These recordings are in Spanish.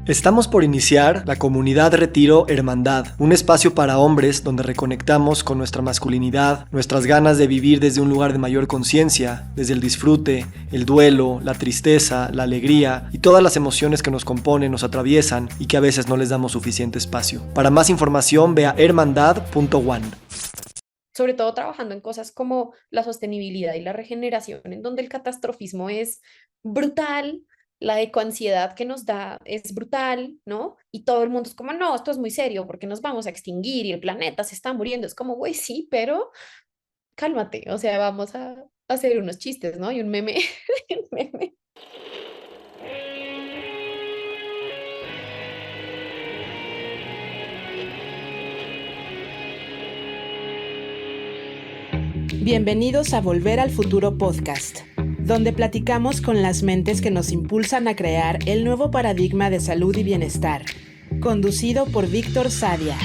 Estamos por iniciar la comunidad Retiro Hermandad, un espacio para hombres donde reconectamos con nuestra masculinidad, nuestras ganas de vivir desde un lugar de mayor conciencia, desde el disfrute, el duelo, la tristeza, la alegría y todas las emociones que nos componen, nos atraviesan y que a veces no les damos suficiente espacio. Para más información ve a hermandad.one. Sobre todo trabajando en cosas como la sostenibilidad y la regeneración, en donde el catastrofismo es brutal, la ecoansiedad que nos da es brutal, ¿no? Y todo el mundo es como, no, esto es muy serio porque nos vamos a extinguir y el planeta se está muriendo. Es como, güey, sí, pero cálmate, o sea, vamos a hacer unos chistes, ¿no? Y un meme, un meme. Bienvenidos a Volver al Futuro Podcast, donde platicamos con las mentes que nos impulsan a crear el nuevo paradigma de salud y bienestar, conducido por Víctor Sadia.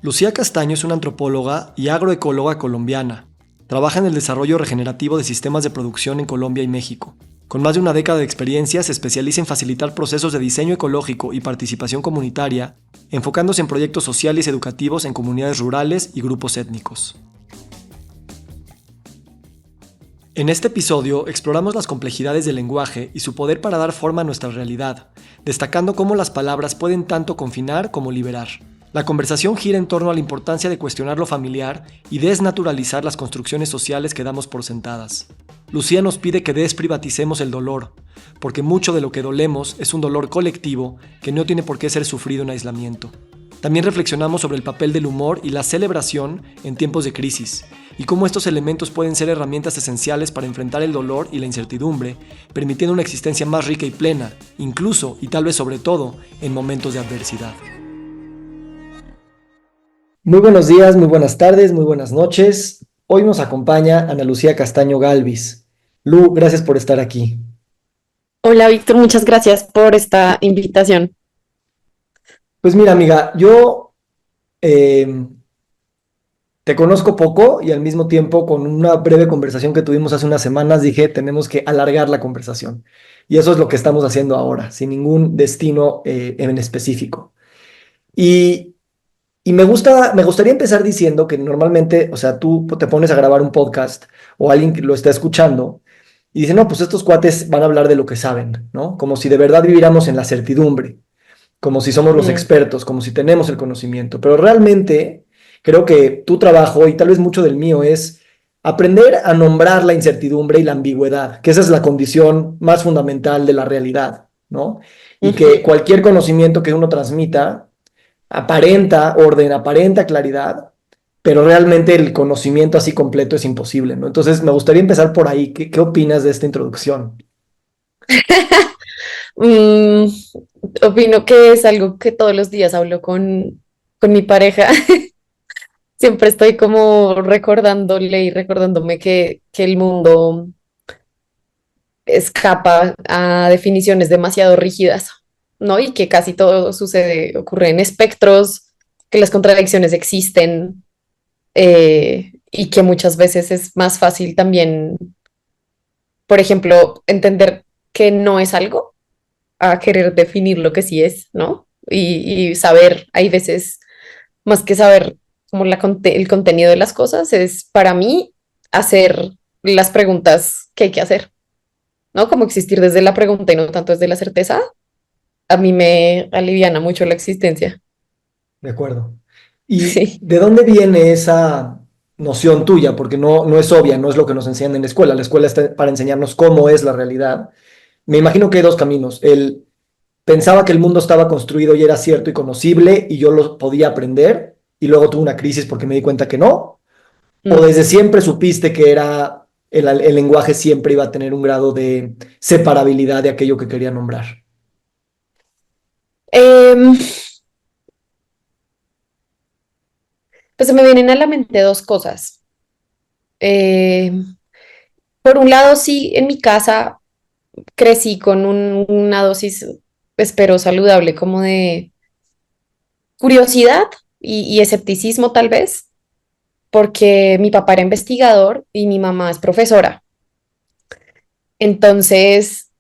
Lucía Castaño es una antropóloga y agroecóloga colombiana. Trabaja en el desarrollo regenerativo de sistemas de producción en Colombia y México. Con más de una década de experiencia, se especializa en facilitar procesos de diseño ecológico y participación comunitaria, enfocándose en proyectos sociales y educativos en comunidades rurales y grupos étnicos. En este episodio exploramos las complejidades del lenguaje y su poder para dar forma a nuestra realidad, destacando cómo las palabras pueden tanto confinar como liberar. La conversación gira en torno a la importancia de cuestionar lo familiar y desnaturalizar las construcciones sociales que damos por sentadas. Lucía nos pide que desprivaticemos el dolor, porque mucho de lo que dolemos es un dolor colectivo que no tiene por qué ser sufrido en aislamiento. También reflexionamos sobre el papel del humor y la celebración en tiempos de crisis, y cómo estos elementos pueden ser herramientas esenciales para enfrentar el dolor y la incertidumbre, permitiendo una existencia más rica y plena, incluso y tal vez sobre todo en momentos de adversidad. Muy buenos días, muy buenas tardes, muy buenas noches. Hoy nos acompaña Ana Lucía Castaño Galvis. Lu, gracias por estar aquí. Hola, Víctor, muchas gracias por esta invitación. Pues mira, amiga, yo eh, te conozco poco y al mismo tiempo con una breve conversación que tuvimos hace unas semanas dije, tenemos que alargar la conversación. Y eso es lo que estamos haciendo ahora, sin ningún destino en específico. Y Y me gustaría empezar diciendo que normalmente, o sea, tú te pones a grabar un podcast o alguien que lo está escuchando y dice, no, pues estos cuates van a hablar de lo que saben, ¿no? Como si de verdad viviéramos en la certidumbre, como si somos los Mm. expertos, como si tenemos el conocimiento. Pero realmente creo que tu trabajo y tal vez mucho del mío es aprender a nombrar la incertidumbre y la ambigüedad, que esa es la condición más fundamental de la realidad, ¿no? Y que Ujú. cualquier conocimiento que uno transmita aparenta orden, aparenta claridad, pero realmente el conocimiento así completo es imposible, ¿no? Entonces, me gustaría empezar por ahí. ¿Qué opinas de esta introducción? Mm, opino que es algo que todos los días hablo con mi pareja. Siempre estoy como recordándole y recordándome que el mundo escapa a definiciones demasiado rígidas, ¿no? Y que casi todo sucede, ocurre en espectros, que las contradicciones existen, y que muchas veces es más fácil también, por ejemplo, entender que no es algo a querer definir lo que sí es, ¿no? Y saber, hay veces, más que saber como el contenido de las cosas, es para mí hacer las preguntas que hay que hacer, ¿no? Como existir desde la pregunta y no tanto desde la certeza, a mí me aliviana mucho la existencia. De acuerdo. ¿Y Sí. de dónde viene esa noción tuya? Porque no es obvia, no es lo que nos enseñan en la escuela. La escuela está para enseñarnos cómo es la realidad. Me imagino que hay dos caminos. El pensaba que el mundo estaba construido y era cierto y conocible y yo lo podía aprender y luego tuve una crisis porque me di cuenta que no. ¿O Mm. desde siempre supiste que era el lenguaje siempre iba a tener un grado de separabilidad de aquello que quería nombrar? Em, pues se me vienen a la mente dos cosas. Por un lado, sí, en mi casa crecí con una dosis, espero, saludable como de curiosidad y escepticismo tal vez, porque mi papá era investigador y mi mamá es profesora. Entonces,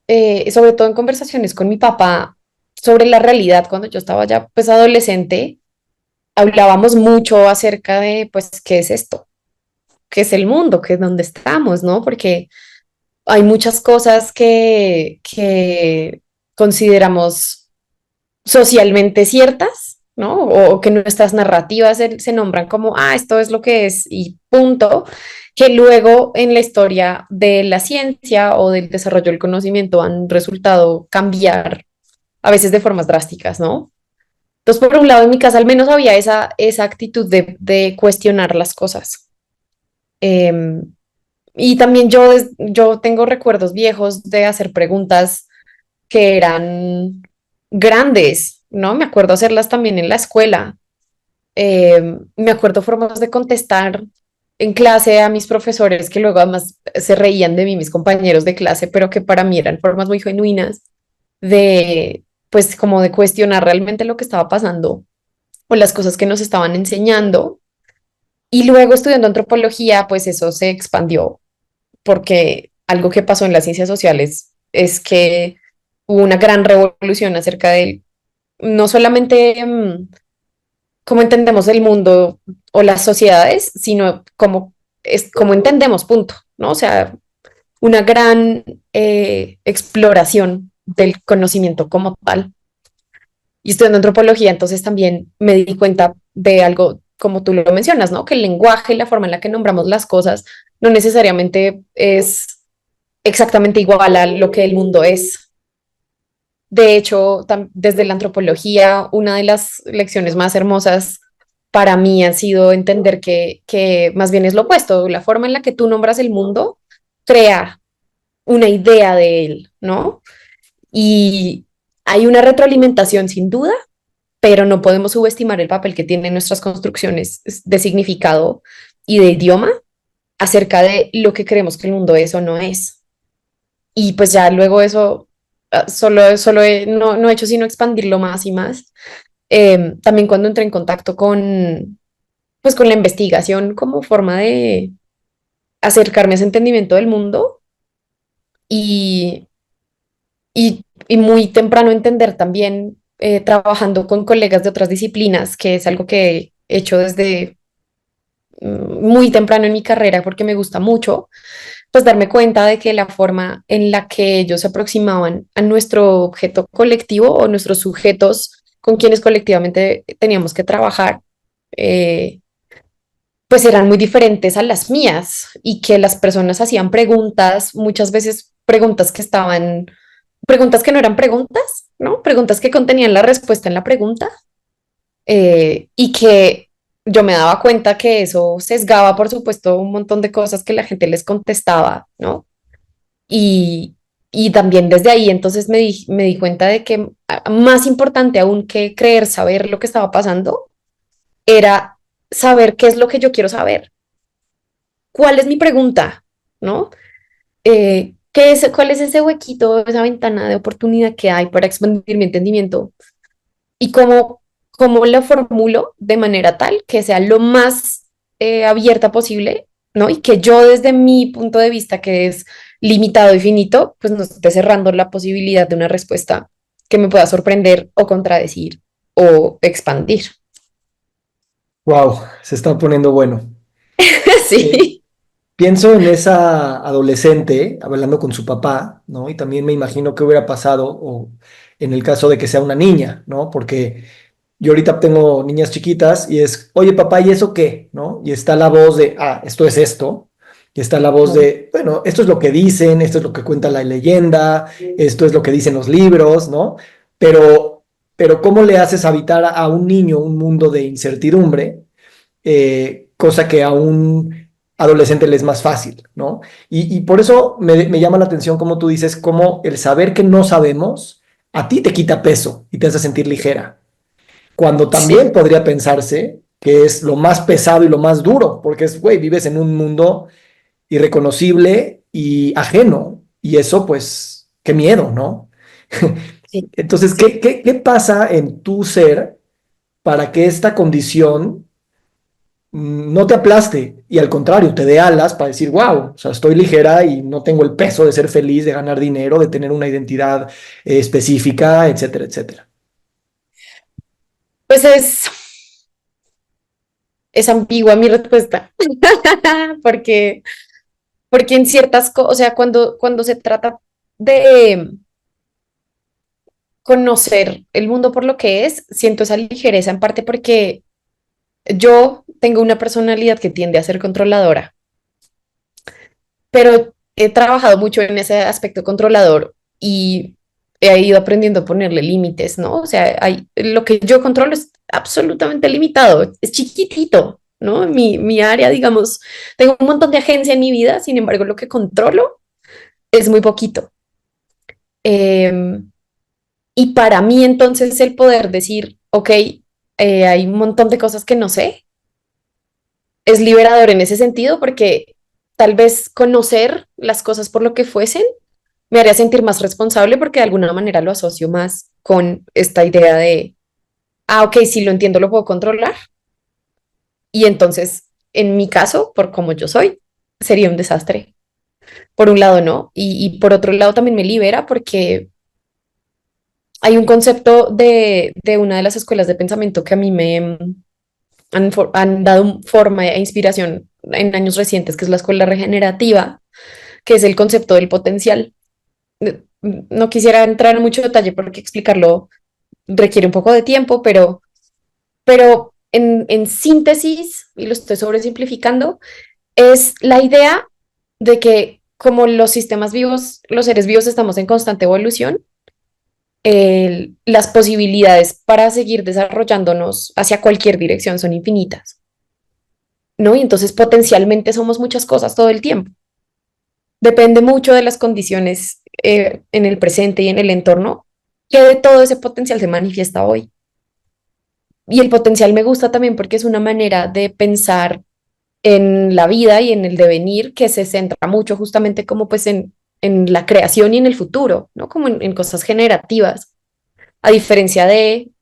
sobre todo en conversaciones con mi papá sobre la realidad, cuando yo estaba ya pues adolescente, hablábamos mucho acerca de pues qué es esto, qué es el mundo, qué es dónde estamos, ¿no? Porque hay muchas cosas que consideramos socialmente ciertas, ¿no? O que nuestras narrativas se nombran como, ah, esto es lo que es y punto, que luego en la historia de la ciencia o del desarrollo del conocimiento han resultado cambiar a veces de formas drásticas, ¿no? Entonces, por un lado, en mi casa al menos había esa actitud de cuestionar las cosas. Em, y también yo tengo recuerdos viejos de hacer preguntas que eran grandes, ¿no? Me acuerdo hacerlas también en la escuela. Me acuerdo formas de contestar en clase a mis profesores que luego además se reían de mí, mis compañeros de clase, pero que para mí eran formas muy genuinas de, pues, como de cuestionar realmente lo que estaba pasando o las cosas que nos estaban enseñando. Y luego estudiando antropología, pues eso se expandió porque algo que pasó en las ciencias sociales es que hubo una gran revolución acerca de no solamente cómo entendemos el mundo o las sociedades, sino cómo entendemos, punto, ¿no? O sea, una gran exploración del conocimiento como tal. Y estudiando antropología, entonces también me di cuenta de algo, como tú lo mencionas, ¿no? Que el lenguaje y la forma en la que nombramos las cosas no necesariamente es exactamente igual a lo que el mundo es. De hecho, desde la antropología, una de las lecciones más hermosas para mí ha sido entender que más bien es lo opuesto. La forma en la que tú nombras el mundo crea una idea de él, ¿no? Y hay una retroalimentación sin duda, pero no podemos subestimar el papel que tienen nuestras construcciones de significado y de idioma acerca de lo que creemos que el mundo es o no es. Y pues ya luego eso no he hecho sino expandirlo más y más. También cuando entré en contacto pues con la investigación como forma de acercarme a ese entendimiento del mundo y, y muy temprano entender también, trabajando con colegas de otras disciplinas, que es algo que he hecho desde muy temprano en mi carrera porque me gusta mucho, pues darme cuenta de que la forma en la que ellos se aproximaban a nuestro objeto colectivo o nuestros sujetos con quienes colectivamente teníamos que trabajar, eh, pues eran muy diferentes a las mías y que las personas hacían preguntas, muchas veces preguntas que no eran preguntas, ¿no? Preguntas que contenían la respuesta en la pregunta, y que yo me daba cuenta que eso sesgaba, por supuesto, un montón de cosas que la gente les contestaba, ¿no? Y, y también desde ahí entonces me di cuenta de que más importante aún que creer saber lo que estaba pasando era saber qué es lo que yo quiero saber, cuál es mi pregunta, ¿no? ¿Cuál es ese huequito, esa ventana de oportunidad que hay para expandir mi entendimiento? Y cómo lo formulo de manera tal que sea lo más abierta posible, ¿no? Y que yo desde mi punto de vista, que es limitado y finito, pues no esté cerrando la posibilidad de una respuesta que me pueda sorprender o contradecir o expandir. Wow, se está poniendo bueno. Eh, Sí. Pienso en esa adolescente hablando con su papá, ¿no? Y también me imagino qué hubiera pasado o en el caso de que sea una niña, ¿no? Porque yo ahorita tengo niñas chiquitas y es, oye papá, ¿y eso qué? ¿No? Y está la voz de, ah, esto es esto. Y está la voz de, bueno, esto es lo que dicen, esto es lo que cuenta la leyenda, esto es lo que dicen los libros, ¿no? Pero, pero ¿cómo le haces habitar a un niño un mundo de incertidumbre? Cosa que a un adolescente le es más fácil, ¿no? Y por eso me llama la atención, como tú dices, cómo el saber que no sabemos a ti te quita peso y te hace sentir ligera, cuando también Sí, podría pensarse que es lo más pesado y lo más duro, porque es, güey, vives en un mundo irreconocible y ajeno, y eso, pues, qué miedo, ¿no? sí. Entonces, ¿qué pasa en tu ser para que esta condición no te aplaste y al contrario, te dé alas para decir, wow, o sea, estoy ligera y no tengo el peso de ser feliz, de ganar dinero, de tener una identidad específica, etcétera, etcétera. Pues es ambigua mi respuesta, porque, porque en ciertas cosas, o sea, cuando se trata de conocer el mundo por lo que es, siento esa ligereza en parte porque yo tengo una personalidad que tiende a ser controladora, pero he trabajado mucho en ese aspecto controlador y he ido aprendiendo a ponerle límites, ¿no? O sea, lo que yo controlo es absolutamente limitado, es chiquitito, ¿no? Mi área, digamos, tengo un montón de agencia en mi vida, sin embargo, lo que controlo es muy poquito. Em, y para mí entonces el poder decir, ok, hay un montón de cosas que no sé, es liberador en ese sentido porque tal vez conocer las cosas por lo que fuesen me haría sentir más responsable porque de alguna manera lo asocio más con esta idea de, ah, ok, si lo entiendo, lo puedo controlar. Y entonces, en mi caso, por como yo soy, sería un desastre. Por un lado, no. Y por otro lado, también me libera porque hay un concepto de una de las escuelas de pensamiento que a mí han dado forma e inspiración en años recientes, que es la escuela regenerativa, que es el concepto del potencial. No quisiera entrar en mucho detalle porque explicarlo requiere un poco de tiempo, pero en síntesis, y lo estoy sobresimplificando, es la idea de que como los sistemas vivos, los seres vivos estamos en constante evolución, las posibilidades para seguir desarrollándonos hacia cualquier dirección son infinitas, ¿no? Y entonces potencialmente somos muchas cosas todo el tiempo. Depende mucho de las condiciones en el presente y en el entorno, que de todo ese potencial se manifiesta hoy. Y el potencial me gusta también porque es una manera de pensar en la vida y en el devenir que se centra mucho justamente como pues en la creación y en el futuro, ¿no? Como en cosas generativas, a diferencia de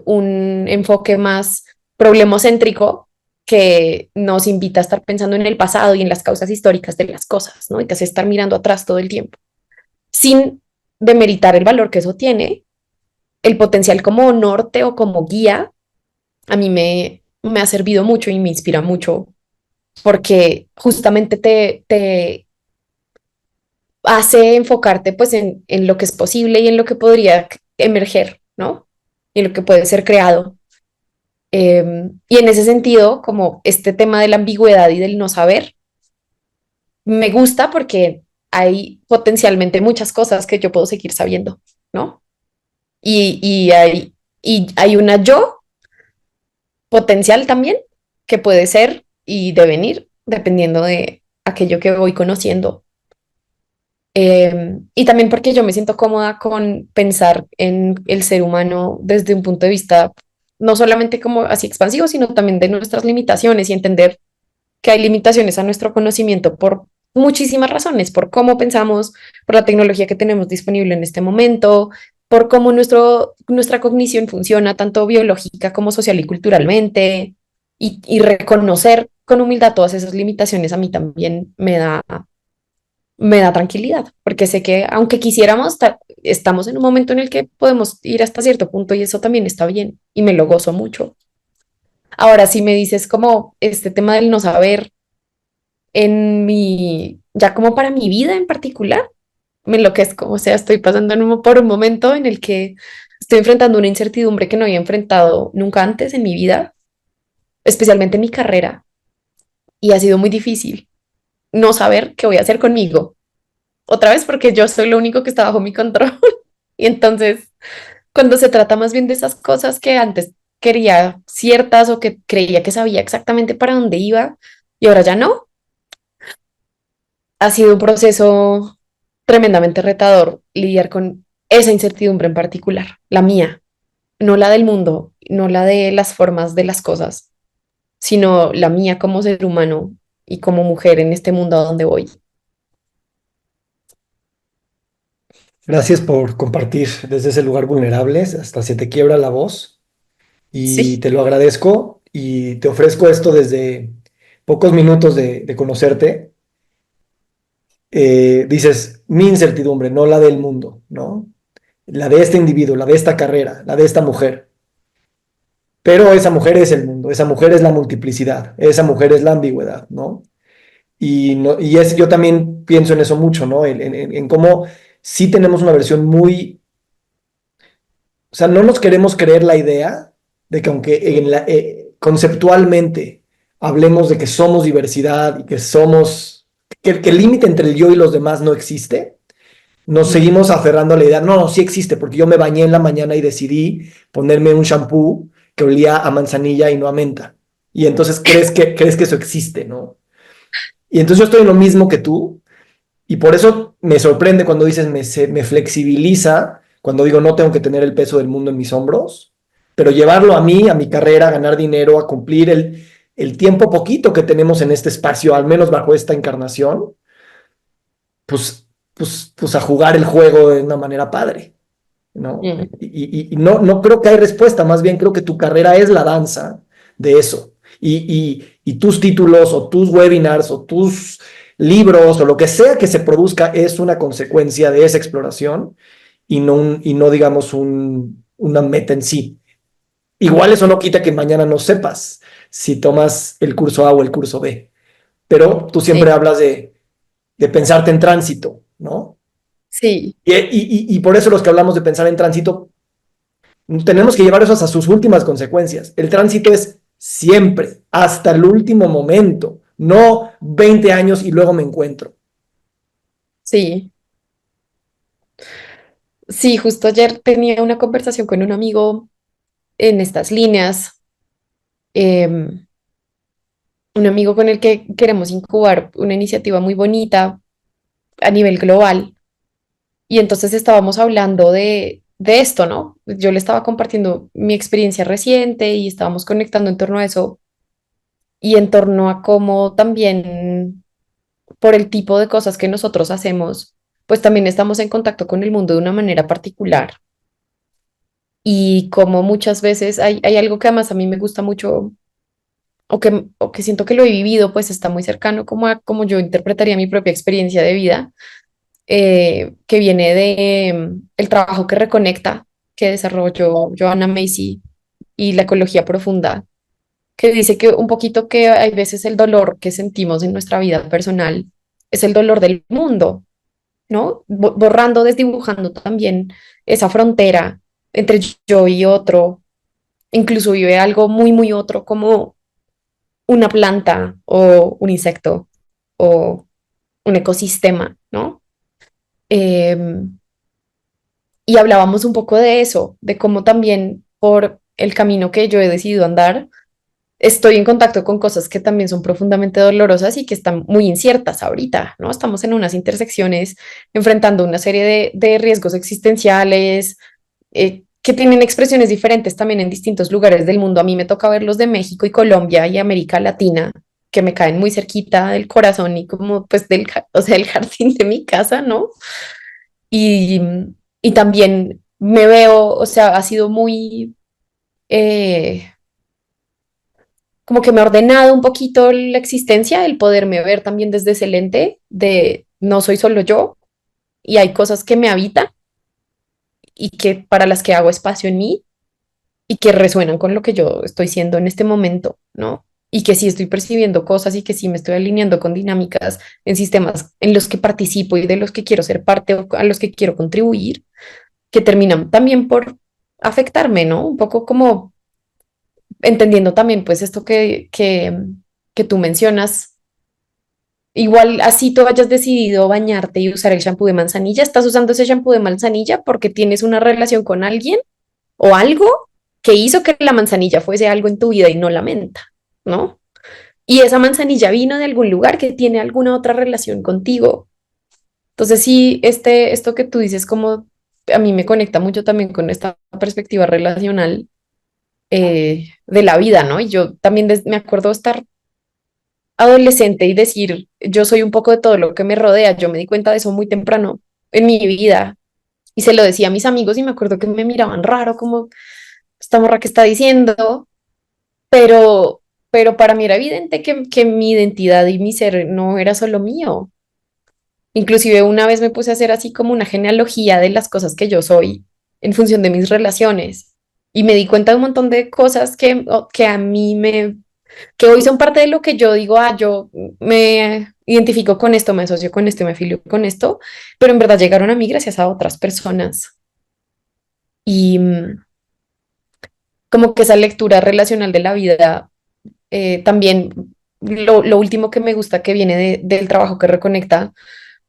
un enfoque más problemocéntrico que nos invita a estar pensando en el pasado y en las causas históricas de las cosas, ¿no? Y te hace estar mirando atrás todo el tiempo, sin demeritar el valor que eso tiene, el potencial como norte o como guía, a mí me ha servido mucho y me inspira mucho porque justamente te hace enfocarte pues en lo que es posible y en lo que podría emerger, ¿no? Y en lo que puede ser creado. Y en ese sentido, como este tema de la ambigüedad y del no saber, me gusta porque hay potencialmente muchas cosas que yo puedo seguir sabiendo, ¿no? Y, y hay, y hay una yo potencial también que puede ser y devenir dependiendo de aquello que voy conociendo. Y también porque yo me siento cómoda con pensar en el ser humano desde un punto de vista no solamente como así expansivo, sino también de nuestras limitaciones y entender que hay limitaciones a nuestro conocimiento por muchísimas razones, por cómo pensamos, por la tecnología que tenemos disponible en este momento, por cómo nuestra cognición funciona, tanto biológica como social y culturalmente, y reconocer con humildad todas esas limitaciones a mí también me da tranquilidad, porque sé que aunque quisiéramos, estamos en un momento en el que podemos ir hasta cierto punto y eso también está bien y me lo gozo mucho. Ahora, si me dices como este tema del no saber ya como para mi vida en particular, me enloquezco, o sea, estoy pasando por un momento en el que estoy enfrentando una incertidumbre que no había enfrentado nunca antes en mi vida, especialmente en mi carrera, y ha sido muy difícil no saber qué voy a hacer conmigo. Otra vez porque yo soy lo único que está bajo mi control. Y entonces, cuando se trata más bien de esas cosas que antes quería ciertas o que creía que sabía exactamente para dónde iba y ahora ya no, ha sido un proceso tremendamente retador lidiar con esa incertidumbre en particular, la mía, no la del mundo, no la de las formas de las cosas, sino la mía como ser humano y como mujer en este mundo a donde voy. Gracias por compartir desde ese lugar vulnerable, hasta se te quiebra la voz y Sí, te lo agradezco y te ofrezco esto desde pocos minutos de conocerte, dices mi incertidumbre, no la del mundo, ¿no? La de este individuo, la de esta carrera, la de esta mujer. Pero esa mujer es el mundo, esa mujer es la multiplicidad, esa mujer es la ambigüedad, ¿no? Y, no, yo también pienso en eso mucho, ¿no? En cómo sí tenemos una versión muy, o sea, no nos queremos creer la idea de que aunque conceptualmente hablemos de que somos diversidad y que somos, que el límite entre el yo y los demás no existe, nos seguimos aferrando a la idea, no, no, sí existe, porque yo me bañé en la mañana y decidí ponerme un shampoo que olía a manzanilla y no a menta. Y entonces crees que eso existe, ¿no? Y entonces yo estoy en lo mismo que tú, y por eso me sorprende cuando dices, me flexibiliza, cuando digo no tengo que tener el peso del mundo en mis hombros, pero llevarlo a mí, a mi carrera, a ganar dinero, a cumplir el tiempo poquito que tenemos en este espacio, al menos bajo esta encarnación, pues a jugar el juego de una manera padre, ¿no? Mm. Y no, no creo que hay respuesta, más bien creo que tu carrera es la danza de eso. Y tus títulos o tus webinars o tus libros o lo que sea que se produzca es una consecuencia de esa exploración y no digamos, una meta en sí. Igual eso no quita que mañana no sepas si tomas el curso A o el curso B, pero tú siempre Sí, hablas de pensarte en tránsito, ¿no? sí, Y por eso los que hablamos de pensar en tránsito, tenemos que llevar eso hasta sus últimas consecuencias. El tránsito es siempre, hasta el último momento, no 20 años y luego me encuentro. sí. Sí, justo ayer tenía una conversación con un amigo en estas líneas, em, un amigo con el que queremos incubar una iniciativa muy bonita a nivel global. Y entonces estábamos hablando de esto, ¿no? Yo le estaba compartiendo mi experiencia reciente y estábamos conectando en torno a eso y en torno a cómo también por el tipo de cosas que nosotros hacemos, pues también estamos en contacto con el mundo de una manera particular. Y como muchas veces hay algo que además a mí me gusta mucho o que siento que lo he vivido, pues está muy cercano como a como yo interpretaría mi propia experiencia de vida, que viene de el trabajo que reconecta, que desarrolló Joanna Macy y la ecología profunda, que dice que un poquito que hay veces el dolor que sentimos en nuestra vida personal es el dolor del mundo, ¿no? Borrando, desdibujando también esa frontera entre yo y otro, incluso vive algo muy, muy otro como una planta o un insecto o un ecosistema, ¿no? Em, y hablábamos un poco de eso, de cómo también por el camino que yo he decidido andar, estoy en contacto con cosas que también son profundamente dolorosas y que están muy inciertas ahorita, ¿no? Estamos en unas intersecciones enfrentando una serie de riesgos existenciales que tienen expresiones diferentes también en distintos lugares del mundo. A mí me toca ver los de México y Colombia y América Latina, que me caen muy cerquita del corazón y como pues o sea, el jardín de mi casa, ¿no? Y, y también me veo, o sea, ha sido muy... como que me ha ordenado un poquito la existencia, el poderme ver también desde ese lente de no soy solo yo y hay cosas que me habitan y que para las que hago espacio en mí y que resuenan con lo que yo estoy siendo en este momento, ¿no? Y que sí estoy percibiendo cosas y que sí me estoy alineando con dinámicas en sistemas en los que participo y de los que quiero ser parte o a los que quiero contribuir, que terminan también por afectarme, ¿no? Un poco como entendiendo también pues esto que tú mencionas. Igual así tú hayas decidido bañarte y usar el shampoo de manzanilla, estás usando ese shampoo de manzanilla porque tienes una relación con alguien o algo que hizo que la manzanilla fuese algo en tu vida y no la menta, ¿no? Y esa manzanilla vino de algún lugar que tiene alguna otra relación contigo. Entonces sí, esto que tú dices como a mí me conecta mucho también con esta perspectiva relacional de la vida, ¿no? Y yo también me acuerdo estar adolescente y decir, yo soy un poco de todo lo que me rodea. Yo me di cuenta de eso muy temprano en mi vida y se lo decía a mis amigos y me acuerdo que me miraban raro, como esta morra que está diciendo. pero, pero para mí era evidente que mi identidad y mi ser no era solo mío. Inclusive una vez me puse a hacer así como una genealogía de las cosas que yo soy en función de mis relaciones y me di cuenta de un montón de cosas que a mí que hoy son parte de lo que yo digo, yo me identifico con esto, me asocio con esto, me afilio con esto, pero en verdad llegaron a mí gracias a otras personas. Y como que esa lectura relacional de la vida, también lo último que me gusta que viene del trabajo que reconecta,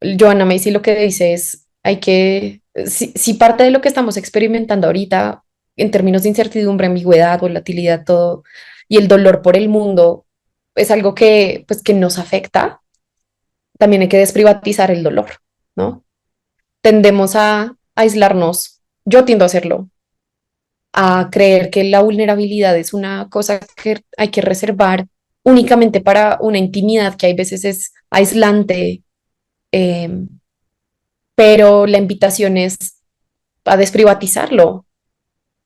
Joanna Macy lo que dice es, si parte de lo que estamos experimentando ahorita en términos de incertidumbre, ambigüedad, volatilidad, todo, y el dolor por el mundo es algo que, pues, que nos afecta, también hay que desprivatizar el dolor, ¿no? Tendemos a aislarnos, yo tiendo a hacerlo, a creer que la vulnerabilidad es una cosa que hay que reservar únicamente para una intimidad que hay veces es aislante, eh, pero la invitación es a desprivatizarlo,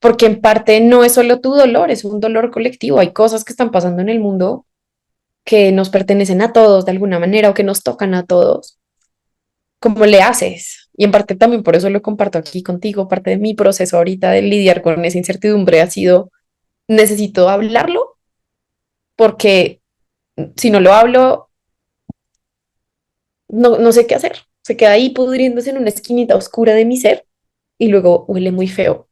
porque en parte no es solo tu dolor, es un dolor colectivo. Hay cosas que están pasando en el mundo que nos pertenecen a todos de alguna manera o que nos tocan a todos. ¿Cómo le haces? Y en parte también por eso lo comparto aquí contigo. Parte de mi proceso ahorita de lidiar con esa incertidumbre ha sido, necesito hablarlo, porque si no lo hablo, no sé qué hacer. Se queda ahí pudriéndose en una esquinita oscura de mi ser y luego huele muy feo.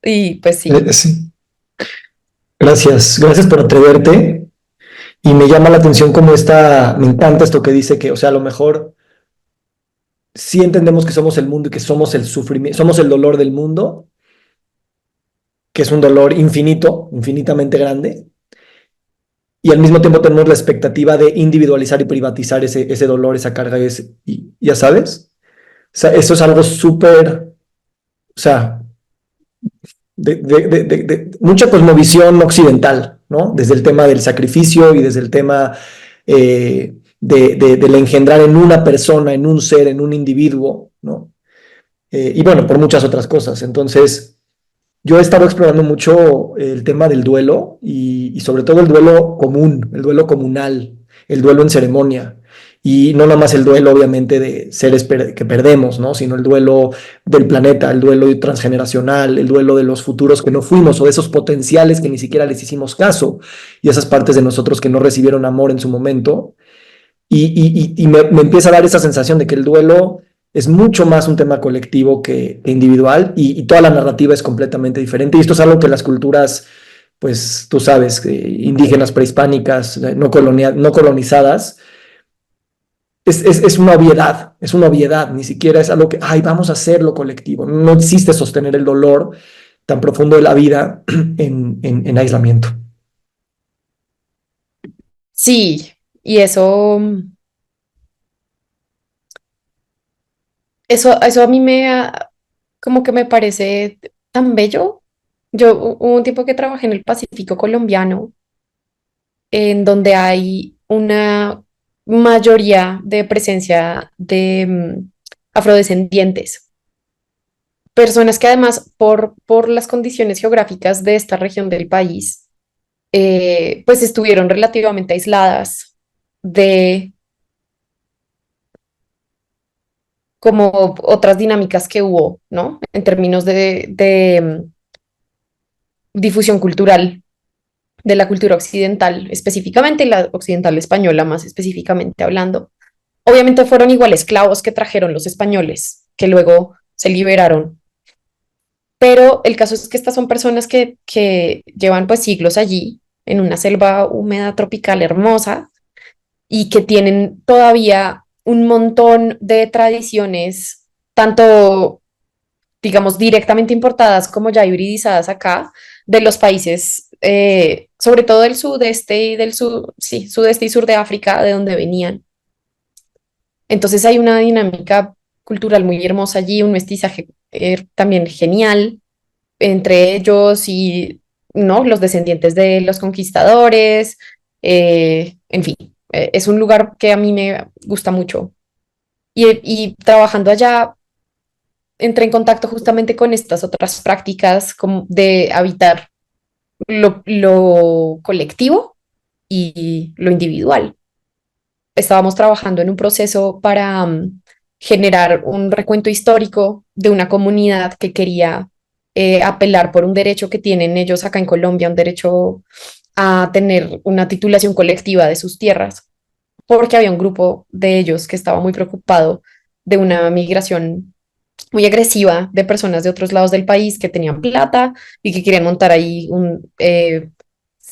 Y pues sí. Sí. Gracias por atreverte. Y me llama la atención cómo me encanta esto que dice que, o sea, a lo mejor sí entendemos que somos el mundo y que somos el sufrimiento, somos el dolor del mundo, que es un dolor infinito, infinitamente grande, y al mismo tiempo tenemos la expectativa de individualizar y privatizar ese dolor, esa carga, y ya sabes, o sea, eso es algo súper, o sea, de mucha cosmovisión occidental, ¿no? Desde el tema del sacrificio y desde el tema del engendrar en una persona, en un ser, en un individuo, ¿no? Y bueno, por muchas otras cosas. Entonces, yo he estado explorando mucho el tema del duelo y sobre todo el duelo común, el duelo comunal, el duelo en ceremonia. Y no nada más el duelo, obviamente, de seres que perdemos, ¿no? Sino el duelo del planeta, el duelo transgeneracional, el duelo de los futuros que no fuimos o de esos potenciales que ni siquiera les hicimos caso y esas partes de nosotros que no recibieron amor en su momento. Y me empieza a dar esa sensación de que el duelo es mucho más un tema colectivo que individual y toda la narrativa es completamente diferente. Y esto es algo que las culturas, pues tú sabes, indígenas, prehispánicas, no colonizadas, es una obviedad, ni siquiera es algo que, ay, vamos a hacerlo colectivo. No existe sostener el dolor tan profundo de la vida en aislamiento. Sí, y eso a mí como que me parece tan bello. Hubo un tiempo que trabajé en el Pacífico colombiano, en donde hay una mayoría de presencia de afrodescendientes, personas que además por las condiciones geográficas de esta región del país, pues estuvieron relativamente aisladas de como otras dinámicas que hubo, ¿no? En términos de difusión cultural de la cultura occidental, específicamente la occidental española, más específicamente hablando. Obviamente fueron igual esclavos que trajeron los españoles, que luego se liberaron. Pero el caso es que estas son personas que llevan pues siglos allí, en una selva húmeda tropical hermosa, y que tienen todavía un montón de tradiciones, tanto digamos, directamente importadas como ya hibridizadas acá de los países, sobre todo del sudeste y del sur, sí, sudeste y sur de África, de donde venían. Entonces hay una dinámica cultural muy hermosa allí, un mestizaje también genial entre ellos y no los descendientes de los conquistadores, en fin, es un lugar que a mí me gusta mucho. Y trabajando allá entré en contacto justamente con estas otras prácticas como de habitar lo colectivo y lo individual. Estábamos trabajando en un proceso para generar un recuento histórico de una comunidad que quería apelar por un derecho que tienen ellos acá en Colombia, un derecho a tener una titulación colectiva de sus tierras, porque había un grupo de ellos que estaba muy preocupado de una migración muy agresiva de personas de otros lados del país que tenían plata y que querían montar ahí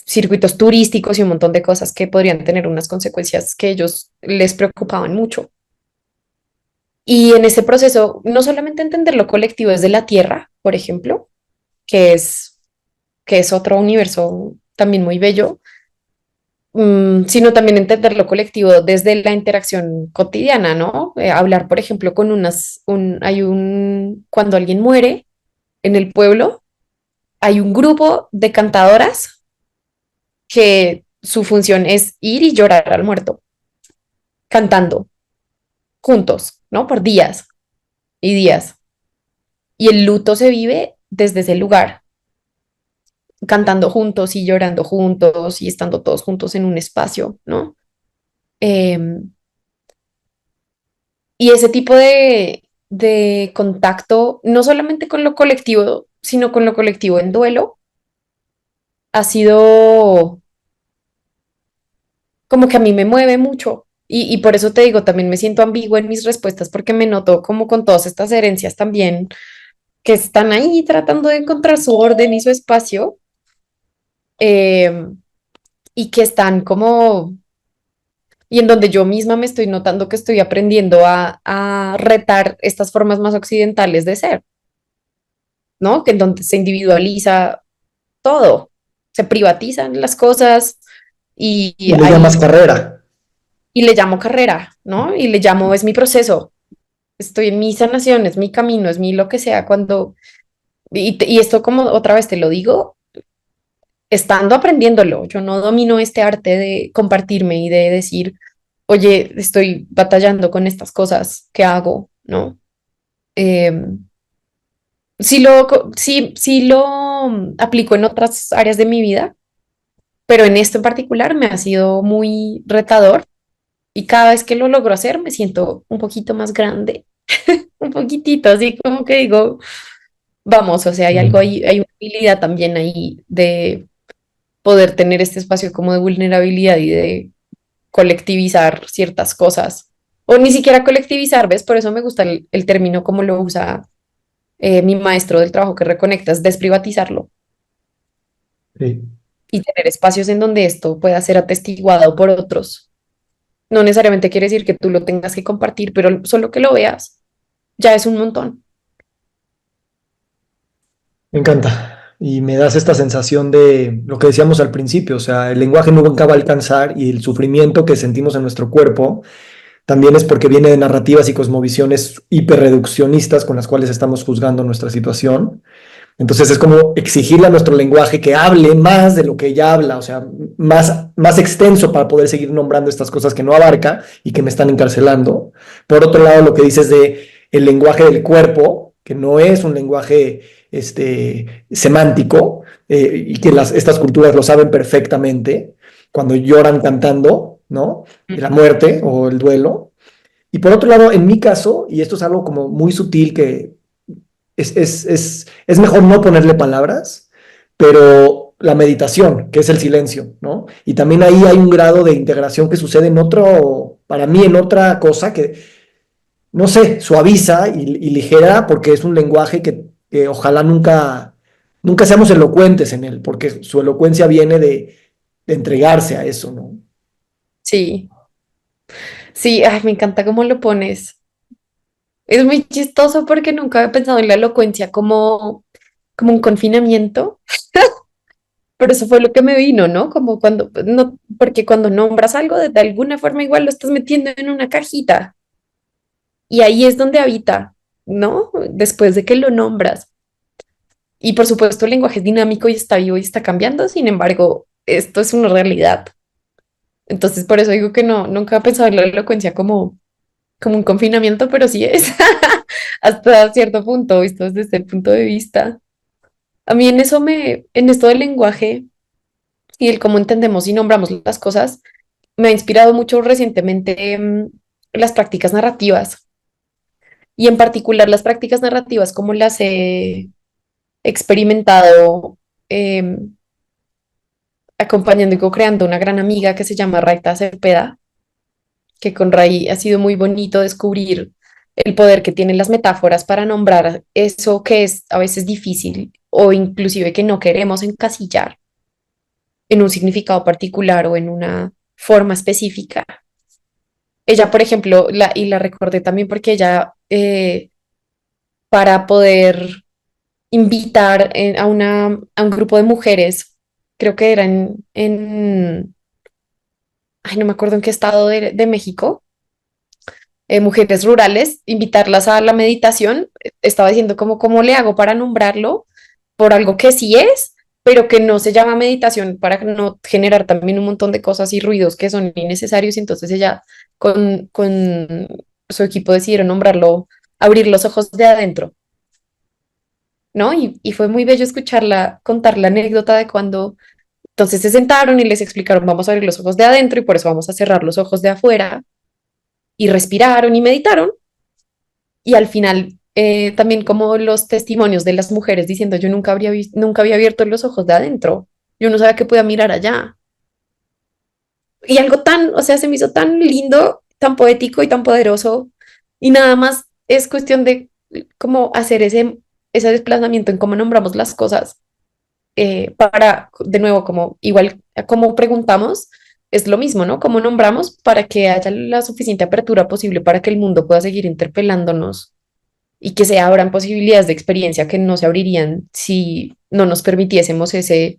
circuitos turísticos y un montón de cosas que podrían tener unas consecuencias que ellos les preocupaban mucho. Y en ese proceso, no solamente entender lo colectivo desde la tierra, por ejemplo, que es, que es otro universo también muy bello, sino también entender lo colectivo desde la interacción cotidiana, ¿no? Hablar, por ejemplo, con cuando alguien muere en el pueblo, hay un grupo de cantadoras que su función es ir y llorar al muerto, cantando juntos, ¿no? Por días y días. Y el luto se vive desde ese lugar, cantando juntos y llorando juntos y estando todos juntos en un espacio, ¿no? Em, y ese tipo de contacto, no solamente con lo colectivo, sino con lo colectivo en duelo, ha sido como que a mí me mueve mucho. Y por eso te digo, también me siento ambigua en mis respuestas porque me noto como con todas estas herencias también que están ahí tratando de encontrar su orden y su espacio, eh, y que están como, y en donde yo misma me estoy notando que estoy aprendiendo a retar estas formas más occidentales de ser, ¿no? Que en donde se individualiza todo, se privatizan las cosas y Y le llamas ahí, carrera. y le llamo carrera, ¿no? Y le llamo, es mi proceso, estoy en mi sanación, es mi camino, es mi lo que sea, y esto como otra vez te lo digo, estando aprendiéndolo, yo no domino este arte de compartirme y de decir, oye, estoy batallando con estas cosas, ¿qué hago? ¿No? Em, sí lo aplico en otras áreas de mi vida, pero en esto en particular me ha sido muy retador y cada vez que lo logro hacer me siento un poquito más grande, un poquitito, así como que digo, vamos, o sea, hay algo Mm. ahí, hay una habilidad también ahí de poder tener este espacio como de vulnerabilidad y de colectivizar ciertas cosas. O ni siquiera colectivizar, ¿ves? Por eso me gusta el término como lo usa mi maestro del trabajo que reconecta, es desprivatizarlo Sí. y tener espacios en donde esto pueda ser atestiguado por otros. No necesariamente quiere decir que tú lo tengas que compartir, pero solo que lo veas ya es un montón. Me encanta. Y me das esta sensación de lo que decíamos al principio, o sea, el lenguaje nunca va a alcanzar y el sufrimiento que sentimos en nuestro cuerpo también es porque viene de narrativas y cosmovisiones hiperreduccionistas con las cuales estamos juzgando nuestra situación. Entonces es como exigirle a nuestro lenguaje que hable más de lo que ya habla, o sea, más extenso para poder seguir nombrando estas cosas que no abarca y que me están encarcelando. Por otro lado, lo que dices de el lenguaje del cuerpo, que no es un lenguaje semántico, y que estas culturas lo saben perfectamente cuando lloran cantando, ¿no? La muerte o el duelo. Y por otro lado, en mi caso, y esto es algo como muy sutil que es mejor no ponerle palabras, pero la meditación, que es el silencio, ¿no? Y también ahí hay un grado de integración que sucede en otro, para mí, en otra cosa que, no sé, suaviza y ligera, porque es un lenguaje que ojalá nunca seamos elocuentes en él, porque su elocuencia viene de entregarse a eso, ¿no? Sí, sí, ay, me encanta cómo lo pones. Es muy chistoso porque nunca había pensado en la elocuencia como un confinamiento, pero eso fue lo que me vino, ¿no? Como cuando, no, porque cuando nombras algo, de alguna forma igual lo estás metiendo en una cajita y ahí es donde habita, ¿no? Después de que lo nombras. Y por supuesto el lenguaje es dinámico y está vivo y está cambiando, sin embargo, esto es una realidad. Entonces, por eso digo que no, nunca he pensado en la elocuencia como, como un confinamiento, pero sí es hasta cierto punto, visto desde este punto de vista. A mí en esto del lenguaje y el cómo entendemos y nombramos las cosas, me ha inspirado mucho recientemente las prácticas narrativas y en particular las prácticas narrativas como las he experimentado em, acompañando y co-creando una gran amiga que se llama Raita Cepeda, que con Ray ha sido muy bonito descubrir el poder que tienen las metáforas para nombrar eso que es a veces difícil o inclusive que no queremos encasillar en un significado particular o en una forma específica. Ella, por ejemplo, y la recordé también porque ella, para poder invitar a un grupo de mujeres, creo que era ay, no me acuerdo en qué estado de México, mujeres rurales, invitarlas a la meditación, estaba diciendo como, ¿cómo le hago para nombrarlo por algo que sí es, pero que no se llama meditación para no generar también un montón de cosas y ruidos que son innecesarios? Y entonces ella con su equipo decidieron nombrarlo Abrir los ojos de adentro, ¿no? Y fue muy bello escucharla contar la anécdota de cuando entonces se sentaron y les explicaron, vamos a abrir los ojos de adentro y por eso vamos a cerrar los ojos de afuera, y respiraron y meditaron. Y al final, también como los testimonios de las mujeres diciendo, yo nunca había abierto los ojos de adentro, yo no sabía que podía mirar allá. Y algo tan, o sea, se me hizo tan lindo, tan poético y tan poderoso. Y nada más es cuestión de cómo hacer ese desplazamiento en cómo nombramos las cosas, para, de nuevo, como igual como preguntamos, es lo mismo, ¿no? Cómo nombramos para que haya la suficiente apertura posible para que el mundo pueda seguir interpelándonos y que se abran posibilidades de experiencia que no se abrirían si no nos permitiésemos ese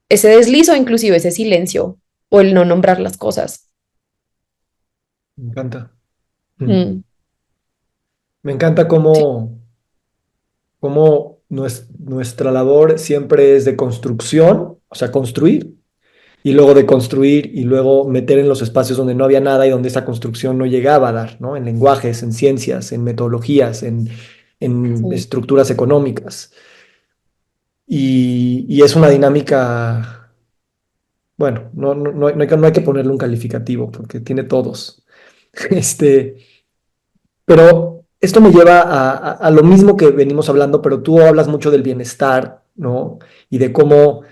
deslizo, inclusive ese silencio o el no nombrar las cosas. Me encanta. Mm, Me encanta sí, cómo nuestra labor siempre es de construcción, o sea, construir, y luego de construir y luego meter en los espacios donde no había nada y donde esa construcción no llegaba a dar, ¿no? En lenguajes, en ciencias, en metodologías, en sí, estructuras económicas. Y es una dinámica, bueno, no hay que ponerle un calificativo porque tiene todos. Este, pero esto me lleva a lo mismo que venimos hablando, pero tú hablas mucho del bienestar, ¿no? Y de cómo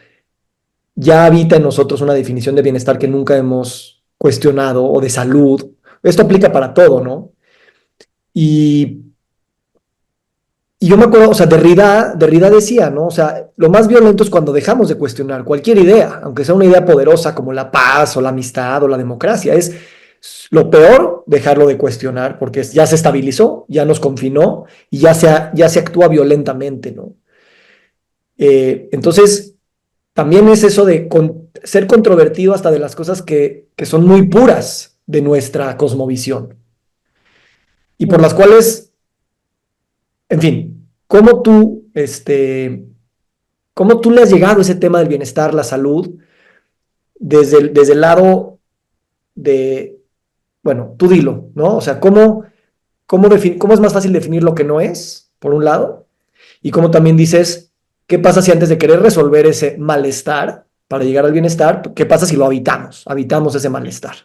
ya habita en nosotros una definición de bienestar que nunca hemos cuestionado o de salud. Esto aplica para todo, ¿no? Y, y yo me acuerdo, o sea, Derrida decía, ¿no? O sea, lo más violento es cuando dejamos de cuestionar cualquier idea, aunque sea una idea poderosa como la paz o la amistad o la democracia. Es lo peor dejarlo de cuestionar porque ya se estabilizó, ya nos confinó y ya se actúa violentamente, ¿no? Entonces, también es eso de ser controvertido hasta de las cosas que son muy puras de nuestra cosmovisión y por las mm. cuales, en fin, cómo tú le has llegado a ese tema del bienestar, la salud, desde el lado de, bueno, tú dilo, ¿no? O sea, cómo es más fácil definir lo que no es, por un lado, y cómo también dices, ¿qué pasa si antes de querer resolver ese malestar para llegar al bienestar, qué pasa si lo habitamos ese malestar?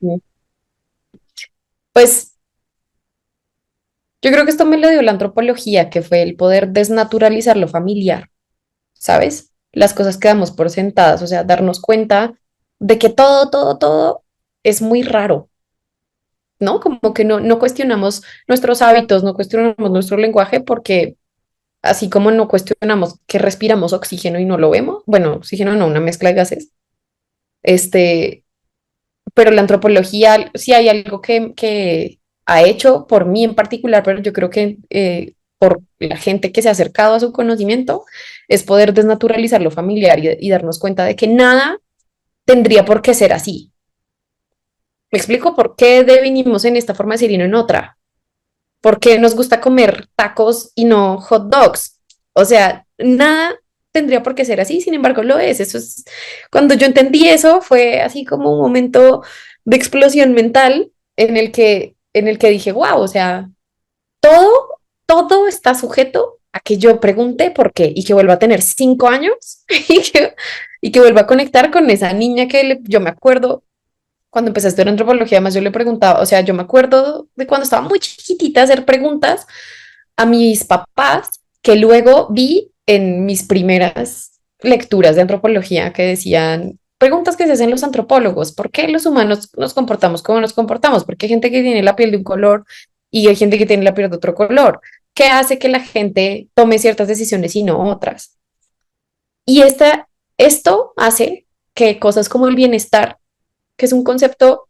Mm. Pues yo creo que esto me lo dio la antropología, que fue el poder desnaturalizar lo familiar, ¿sabes? Las cosas que damos por sentadas, o sea, darnos cuenta de que todo es muy raro, ¿no? Como que no cuestionamos nuestros hábitos, no cuestionamos nuestro lenguaje, porque así como no cuestionamos que respiramos oxígeno y no lo vemos, bueno, oxígeno no, una mezcla de gases, este, pero la antropología sí hay algo que ha hecho por mí en particular, pero yo creo que por la gente que se ha acercado a su conocimiento, es poder desnaturalizar lo familiar y darnos cuenta de que nada tendría por qué ser así. Me explico por qué devinimos en esta forma de ser y no en otra. ¿Por qué nos gusta comer tacos y no hot dogs? O sea, nada tendría por qué ser así, sin embargo lo es. Eso es, cuando yo entendí eso, fue así como un momento de explosión mental en el que en el que dije, wow, o sea, todo, todo está sujeto a que yo pregunte por qué y que vuelva a tener 5 años y que vuelva a conectar con esa niña yo me acuerdo cuando empecé a estudiar antropología, además yo le preguntaba, o sea, yo me acuerdo de cuando estaba muy chiquitita hacer preguntas a mis papás que luego vi en mis primeras lecturas de antropología que decían preguntas que se hacen los antropólogos: ¿por qué los humanos nos comportamos como nos comportamos? ¿Por qué hay gente que tiene la piel de un color y hay gente que tiene la piel de otro color? ¿Qué hace que la gente tome ciertas decisiones y no otras? Y esto hace que cosas como el bienestar, que es un concepto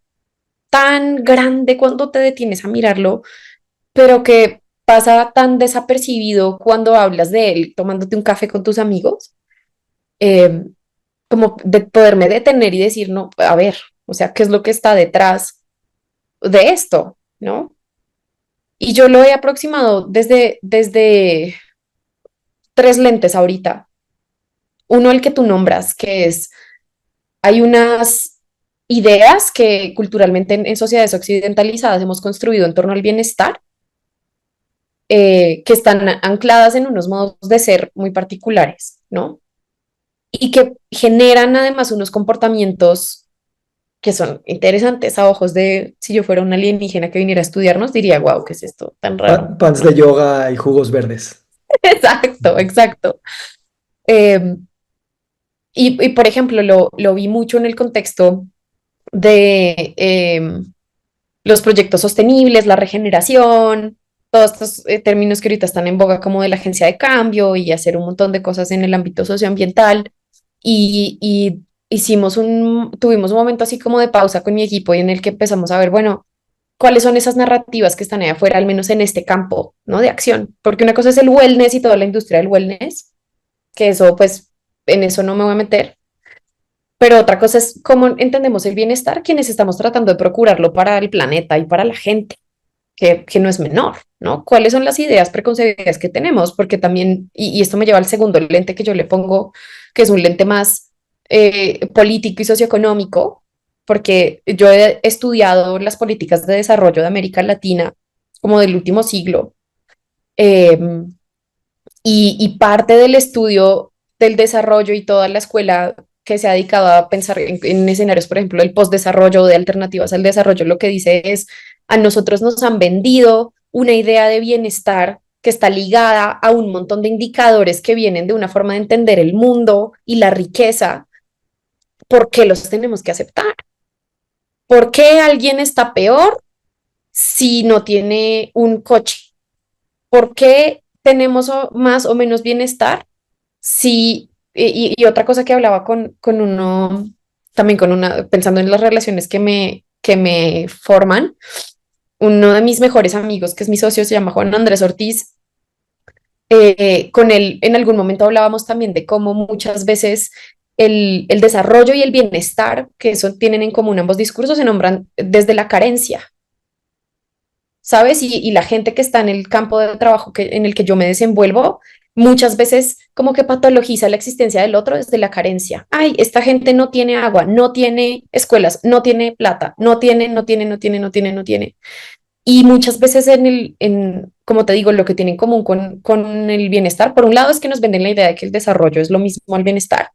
tan grande cuando te detienes a mirarlo, pero que pasa tan desapercibido cuando hablas de él tomándote un café con tus amigos, eh, como de poderme detener y decir, no, a ver, o sea, ¿qué es lo que está detrás de esto? ¿No? Y yo lo he aproximado desde tres lentes ahorita. Uno, el que tú nombras, que es, hay unas ideas que culturalmente en sociedades occidentalizadas hemos construido en torno al bienestar, que están ancladas en unos modos de ser muy particulares, ¿no? Y que generan además unos comportamientos que son interesantes a ojos de, si yo fuera un alienígena que viniera a estudiarnos, diría, wow, ¿qué es esto tan raro? Pants de ¿No? yoga y jugos verdes. Exacto, exacto. Eh, por ejemplo, lo vi mucho en el contexto de los proyectos sostenibles, la regeneración, todos estos términos que ahorita están en boga como de la agencia de cambio y hacer un montón de cosas en el ámbito socioambiental. Y tuvimos un momento así como de pausa con mi equipo y en el que empezamos a ver, bueno, cuáles son esas narrativas que están ahí afuera, al menos en este campo, ¿no? De acción. Porque una cosa es el wellness y toda la industria del wellness, que eso, pues, en eso no me voy a meter. Pero otra cosa es cómo entendemos el bienestar, quienes estamos tratando de procurarlo para el planeta y para la gente, que no es menor, ¿no? ¿Cuáles son las ideas preconcebidas que tenemos? Porque también, y esto me lleva al segundo lente que yo le pongo, que es un lente más político y socioeconómico, porque yo he estudiado las políticas de desarrollo de América Latina como del último siglo, eh, y parte del estudio del desarrollo y toda la escuela que se ha dedicado a pensar en escenarios, por ejemplo, del postdesarrollo o de alternativas al desarrollo, lo que dice es, a nosotros nos han vendido una idea de bienestar que está ligada a un montón de indicadores que vienen de una forma de entender el mundo y la riqueza. ¿Por qué los tenemos que aceptar? ¿Por qué alguien está peor si no tiene un coche? ¿Por qué tenemos más o menos bienestar? Sí, y otra cosa que hablaba con uno, también con una, pensando en las relaciones que me forman, uno de mis mejores amigos, que es mi socio, se llama Juan Andrés Ortiz. Con él en algún momento hablábamos también de cómo muchas veces el desarrollo y el bienestar, que eso tienen en común ambos discursos, se nombran desde la carencia. ¿Sabes? Y la gente que está en el campo de trabajo en el que yo me desenvuelvo, muchas veces como que patologiza la existencia del otro desde la carencia. Ay, esta gente no tiene agua, no tiene escuelas, no tiene plata, no tiene. Y muchas veces como te digo, lo que tiene en común con el bienestar, por un lado es que nos venden la idea de que el desarrollo es lo mismo al bienestar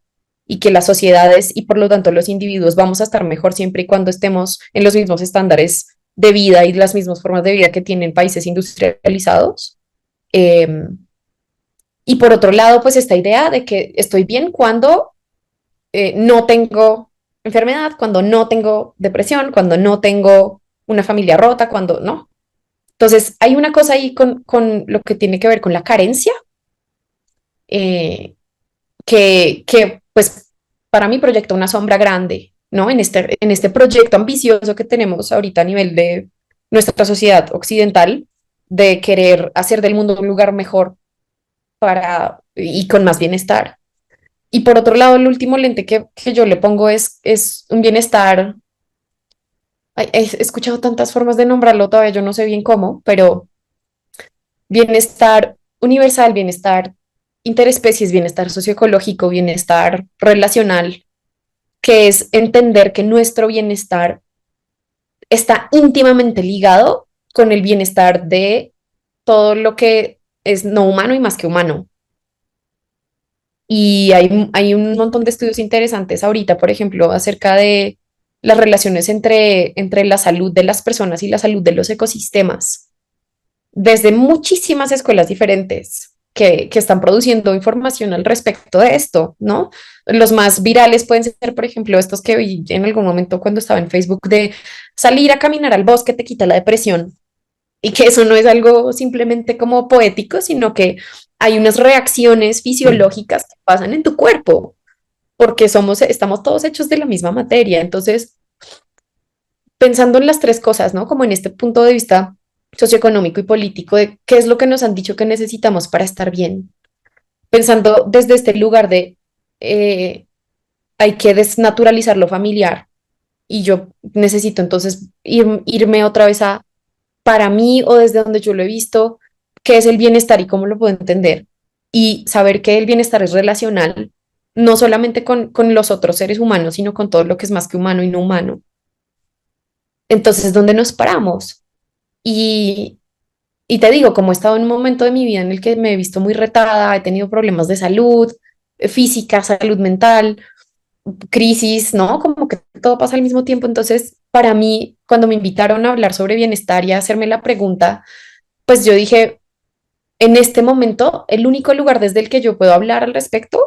y que las sociedades y por lo tanto los individuos vamos a estar mejor siempre y cuando estemos en los mismos estándares de vida y las mismas formas de vida que tienen países industrializados. Eh, y por otro lado, pues esta idea de que estoy bien cuando no tengo enfermedad, cuando no tengo depresión, cuando no tengo una familia rota, cuando no. Entonces, hay una cosa ahí con lo que tiene que ver con la carencia, eh, que, pues para mí proyecta una sombra grande, ¿no? En este proyecto ambicioso que tenemos ahorita a nivel de nuestra sociedad occidental, de querer hacer del mundo un lugar mejor y con más bienestar. Y por otro lado, el último lente que yo le pongo es un bienestar. Ay, he escuchado tantas formas de nombrarlo, todavía yo no sé bien cómo, pero bienestar universal, bienestar interespecies, bienestar socioecológico, bienestar relacional, que es entender que nuestro bienestar está íntimamente ligado con el bienestar de todo lo que es no humano y más que humano. Y hay un montón de estudios interesantes ahorita, por ejemplo, acerca de las relaciones entre la salud de las personas y la salud de los ecosistemas, desde muchísimas escuelas diferentes que están produciendo información al respecto de esto, ¿no? Los más virales pueden ser, por ejemplo, estos que vi en algún momento cuando estaba en Facebook de salir a caminar al bosque te quita la depresión y que eso no es algo simplemente como poético, sino que hay unas reacciones fisiológicas que pasan en tu cuerpo, porque estamos todos hechos de la misma materia. Entonces, pensando en las tres cosas, ¿no? Como en este punto de vista socioeconómico y político de qué es lo que nos han dicho que necesitamos para estar bien, pensando desde este lugar de eh, hay que desnaturalizar lo familiar y yo necesito entonces irme otra vez a para mí o desde donde yo lo he visto, qué es el bienestar y cómo lo puedo entender. Y saber que el bienestar es relacional, no solamente con los otros seres humanos, sino con todo lo que es más que humano y no humano. Entonces, ¿dónde nos paramos? Y, y te digo, como he estado en un momento de mi vida en el que me he visto muy retada, he tenido problemas de salud, física, salud mental, crisis, ¿no? Como que todo pasa al mismo tiempo. Entonces, para mí, cuando me invitaron a hablar sobre bienestar y a hacerme la pregunta, pues yo dije, en este momento, el único lugar desde el que yo puedo hablar al respecto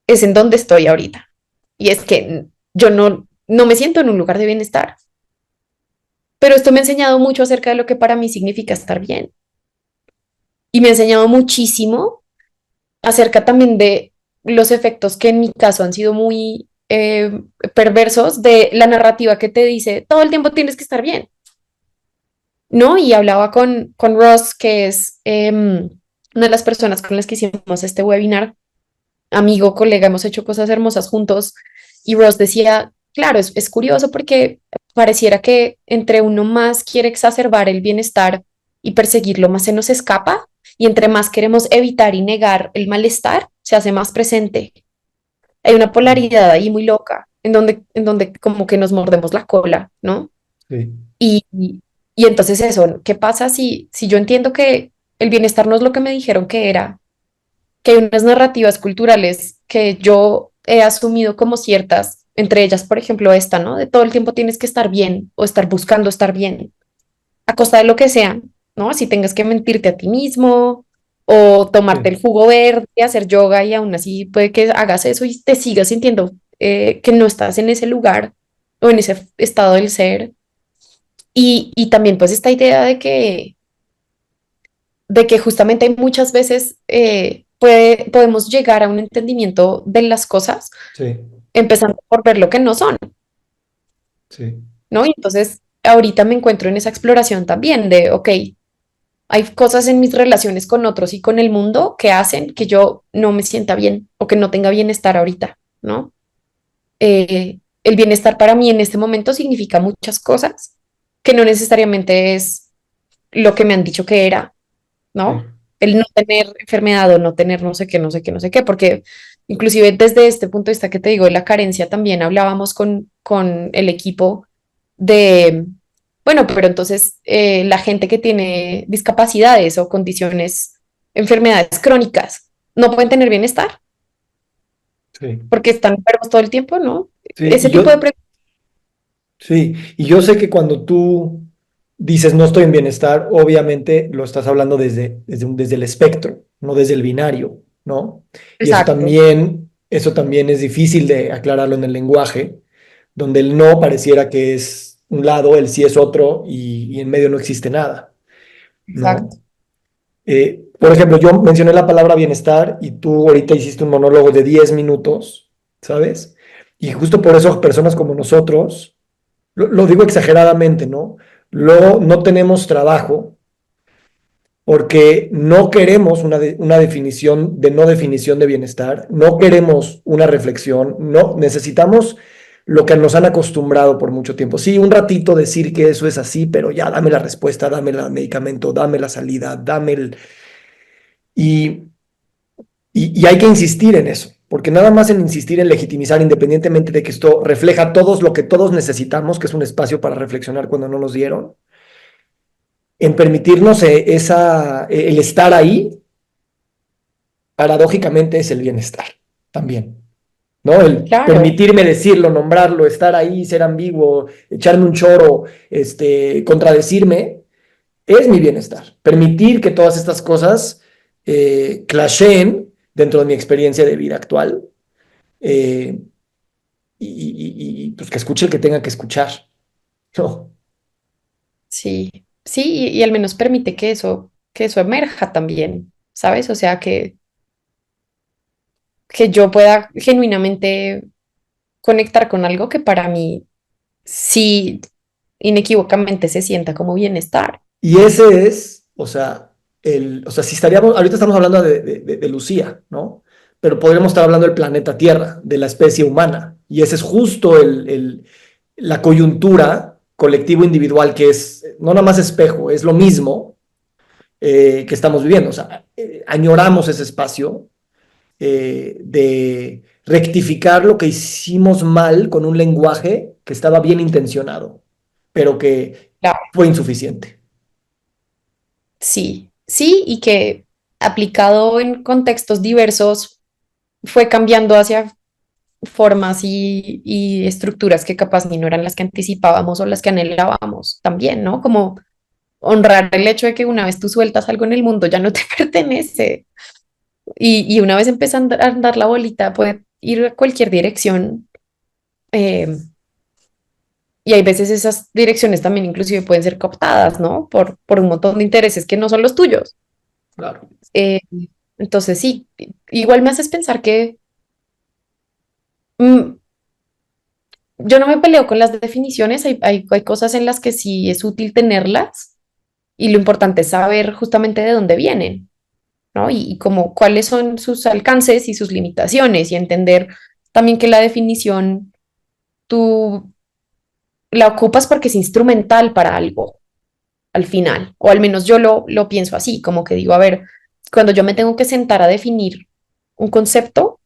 es en donde estoy ahorita. Y es que yo no me siento en un lugar de bienestar, pero esto me ha enseñado mucho acerca de lo que para mí significa estar bien. Y me ha enseñado muchísimo acerca también de los efectos que en mi caso han sido muy perversos de la narrativa que te dice todo el tiempo tienes que estar bien, ¿no? Y hablaba con Ross, que es una de las personas con las que hicimos este webinar, amigo, colega, hemos hecho cosas hermosas juntos, y Ross decía, claro, es curioso porque pareciera que entre uno más quiere exacerbar el bienestar y perseguirlo, más se nos escapa, y entre más queremos evitar y negar el malestar, se hace más presente. Hay una polaridad ahí muy loca, en donde como que nos mordemos la cola, ¿no? Sí. Y entonces eso, ¿qué pasa si yo entiendo que el bienestar no es lo que me dijeron que era, que hay unas narrativas culturales que yo he asumido como ciertas, entre ellas, por ejemplo, esta, ¿no? De todo el tiempo tienes que estar bien o estar buscando estar bien, a costa de lo que sea, ¿no? Si tengas que mentirte a ti mismo o tomarte Sí. el jugo verde, hacer yoga y aún así puede que hagas eso y te sigas sintiendo que no estás en ese lugar o en ese estado del ser. Y también pues esta idea de que justamente muchas veces podemos llegar a un entendimiento de las cosas, Sí, empezando por ver lo que no son, sí, ¿no? Y entonces ahorita me encuentro en esa exploración también de, ok, hay cosas en mis relaciones con otros y con el mundo que hacen que yo no me sienta bien o que no tenga bienestar ahorita, ¿no? El bienestar para mí en este momento significa muchas cosas que no necesariamente es lo que me han dicho que era, sí, ¿no? El no tener enfermedad o no tener no sé qué, no sé qué, no sé qué, porque inclusive desde este punto de vista que te digo de la carencia, también hablábamos con el equipo de, bueno, pero entonces la gente que tiene discapacidades o condiciones, enfermedades crónicas, no pueden tener bienestar sí. porque están enfermos todo el tiempo, ¿no? Sí, Ese tipo de preguntas. sí, y yo sé que cuando tú dices no estoy en bienestar, obviamente lo estás hablando desde el espectro, no desde el binario, ¿no? Y Exacto, eso también es difícil de aclararlo en el lenguaje, donde el no pareciera que es un lado, el sí es otro y en medio no existe nada, exacto. ¿no? Por ejemplo, yo mencioné la palabra bienestar y tú ahorita hiciste un monólogo de 10 minutos, ¿sabes? Y justo por eso personas como nosotros lo digo exageradamente, ¿no? Luego no tenemos trabajo porque no queremos una definición de no definición de bienestar, no queremos una reflexión, no necesitamos lo que nos han acostumbrado por mucho tiempo. Sí, un ratito decir que eso es así, pero ya dame la respuesta, dame el medicamento, dame la salida, dame el... Y, y hay que insistir en eso, porque nada más en insistir en legitimizar, independientemente de que esto refleja todos lo que todos necesitamos, que es un espacio para reflexionar cuando no nos dieron, en permitirnos el estar ahí, paradójicamente es el bienestar también, ¿no? El Claro, permitirme decirlo, nombrarlo, estar ahí, ser ambiguo, echarme un choro, contradecirme, es mi bienestar. Permitir que todas estas cosas clasheen dentro de mi experiencia de vida actual, eh, pues que escuche el que tenga que escuchar, ¿no? sí, sí, y al menos permite que eso emerja también, ¿sabes? O sea, que yo pueda genuinamente conectar con algo que para mí sí inequívocamente se sienta como bienestar. Y ese es, o sea, si estaríamos, ahorita estamos hablando de Lucía, ¿no? Pero podríamos estar hablando del planeta Tierra, de la especie humana. Y ese es justo la coyuntura colectivo-individual que es, no nada más espejo, es lo mismo que estamos viviendo. O sea, añoramos ese espacio de rectificar lo que hicimos mal con un lenguaje que estaba bien intencionado, pero que Claro. fue insuficiente. Sí, sí, y que aplicado en contextos diversos fue cambiando hacia formas y estructuras que capaz ni no eran las que anticipábamos o las que anhelábamos también, ¿no? Como honrar el hecho de que una vez tú sueltas algo en el mundo ya no te pertenece y una vez empieza a andar la bolita puede ir a cualquier dirección eh, y hay veces esas direcciones también inclusive pueden ser cooptadas, ¿no? Por un montón de intereses que no son los tuyos. Claro. Eh, entonces sí, igual me haces pensar que mm, yo no me peleo con las definiciones, hay cosas en las que sí es útil tenerlas y lo importante es saber justamente de dónde vienen, ¿no? Y como cuáles son sus alcances y sus limitaciones y entender también que la definición tú la ocupas porque es instrumental para algo al final, o al menos yo lo pienso así, como que digo, a ver, cuando yo me tengo que sentar a definir un concepto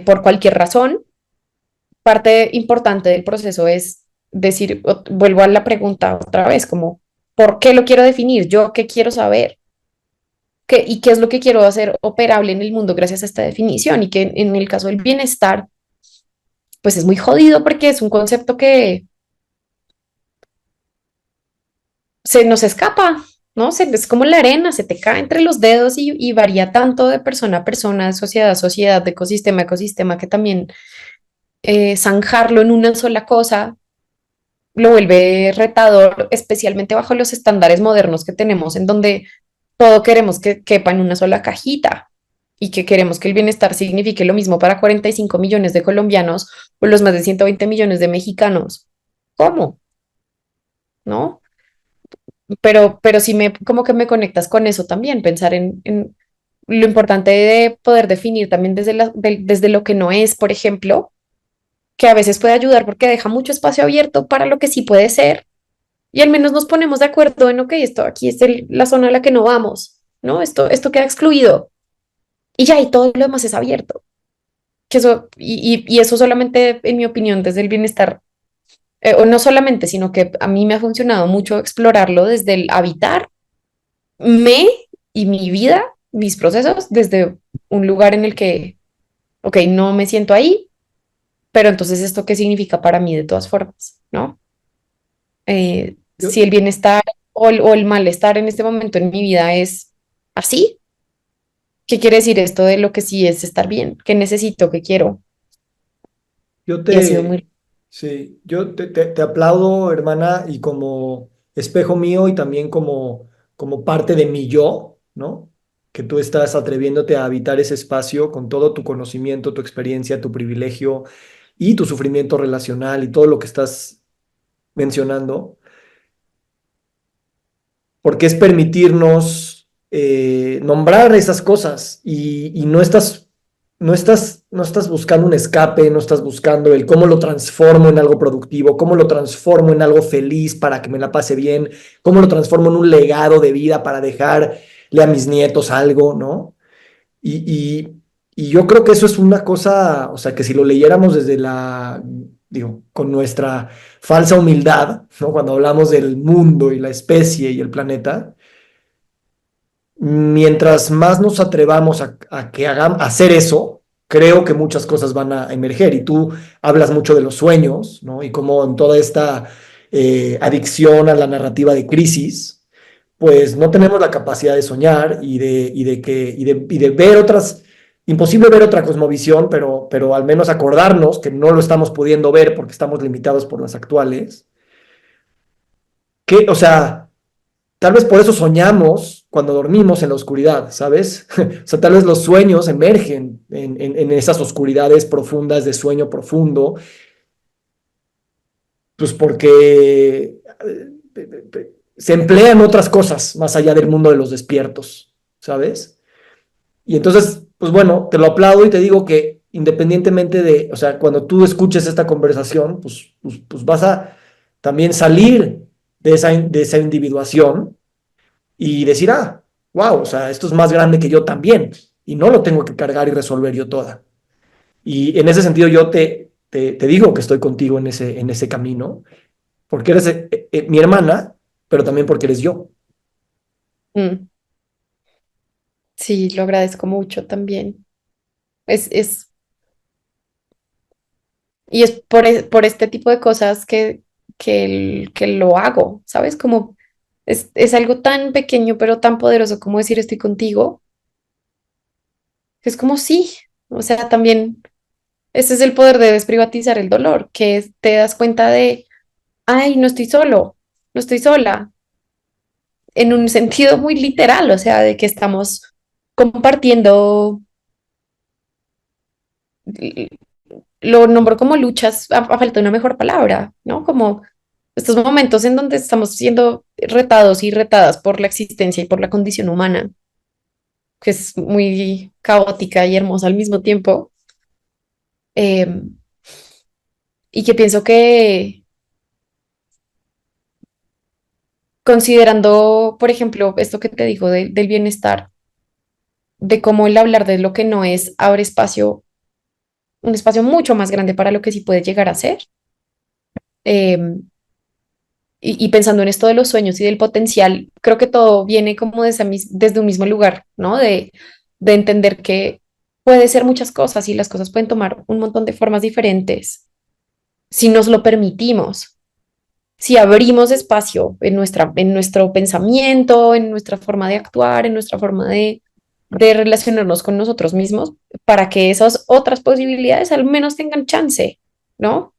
por cualquier razón, parte importante del proceso es decir, vuelvo a la pregunta otra vez, como, ¿por qué lo quiero definir? ¿Yo qué quiero saber? ¿Y qué es lo que quiero hacer operable en el mundo gracias a esta definición? Y que en el caso del bienestar, pues es muy jodido porque es un concepto que se nos escapa, ¿no? Es como la arena, se te cae entre los dedos y varía tanto de persona a persona, de sociedad a sociedad, de ecosistema a ecosistema, que también zanjarlo en una sola cosa lo vuelve retador, especialmente bajo los estándares modernos que tenemos, en donde todo queremos que quepa en una sola cajita y que queremos que el bienestar signifique lo mismo para 45 millones de colombianos o los más de 120 millones de mexicanos. ¿Cómo? ¿No? Pero sí como que me conectas con eso también, pensar en lo importante de poder definir también desde lo que no es, por ejemplo, que a veces puede ayudar porque deja mucho espacio abierto para lo que sí puede ser y al menos nos ponemos de acuerdo en, ok, esto aquí es la zona a la que no vamos, ¿no? Esto queda excluido y ya, y todo lo demás es abierto. Que eso, y eso solamente, en mi opinión, desde el bienestar, o no solamente, sino que a mí me ha funcionado mucho explorarlo desde el habitar me y mi vida, mis procesos, desde un lugar en el que, ok, no me siento ahí, pero entonces esto qué significa para mí de todas formas, ¿no? Yo, Si el bienestar o el malestar en este momento en mi vida es así, ¿qué quiere decir esto de lo que sí es estar bien? ¿Qué necesito? ¿Qué quiero? yo Y ha sido te, muy... sí, yo te aplaudo, hermana, y como espejo mío y también como parte de mi yo, ¿no? Que tú estás atreviéndote a habitar ese espacio con todo tu conocimiento, tu experiencia, tu privilegio y tu sufrimiento relacional y todo lo que estás mencionando, porque es permitirnos nombrar esas cosas y no estás buscando un escape, no estás buscando el cómo lo transformo en algo productivo, cómo lo transformo en algo feliz para que me la pase bien, cómo lo transformo en un legado de vida para dejarle a mis nietos algo, ¿no? Y, y, y yo creo que eso es una cosa, o sea, que si lo leyéramos digo, con nuestra falsa humildad, ¿no? Cuando hablamos del mundo y la especie y el planeta, mientras más nos atrevamos a hacer eso, creo que muchas cosas van a emerger. Y tú hablas mucho de los sueños, ¿no? Y cómo en toda esta adicción a la narrativa de crisis, pues no tenemos la capacidad de soñar y de ver otras, imposible ver otra cosmovisión, pero al menos acordarnos que no lo estamos pudiendo ver porque estamos limitados por las actuales. Que, o sea, tal vez por eso soñamos cuando dormimos en la oscuridad, ¿sabes? O sea, tal vez los sueños emergen en esas oscuridades profundas de sueño profundo, pues porque se emplean otras cosas más allá del mundo de los despiertos, ¿sabes? Y entonces, pues bueno, te lo aplaudo y te digo que independientemente de, o sea, cuando tú escuches esta conversación, pues vas a también salir de esa individuación y decir, wow, o sea, esto es más grande que yo también, y no lo tengo que cargar y resolver yo toda. Y en ese sentido yo te digo que estoy contigo en ese camino, porque eres mi hermana, pero también porque eres yo. Mm, sí, lo agradezco mucho también. Es, y es por este tipo de cosas que lo hago, ¿sabes? Como es algo tan pequeño, pero tan poderoso como decir estoy contigo. Es como sí, o sea, también ese es el poder de desprivatizar el dolor, te das cuenta de, ay, no estoy solo, no estoy sola, en un sentido muy literal, o sea, de que estamos compartiendo, lo nombro como luchas, a falta de una mejor palabra, ¿no? Como estos momentos en donde estamos siendo retados y retadas por la existencia y por la condición humana, que es muy caótica y hermosa al mismo tiempo. em, y que pienso que considerando, por ejemplo, esto que te digo del bienestar, de cómo el hablar de lo que no es abre espacio, un espacio mucho más grande para lo que sí puede llegar a ser. em, y pensando en esto de los sueños y del potencial, creo que todo viene como desde un mismo lugar, ¿no? De entender que puede ser muchas cosas y las cosas pueden tomar un montón de formas diferentes si nos lo permitimos, si abrimos espacio en nuestro pensamiento, en nuestra forma de actuar, en nuestra forma de relacionarnos con nosotros mismos, para que esas otras posibilidades al menos tengan chance, ¿no?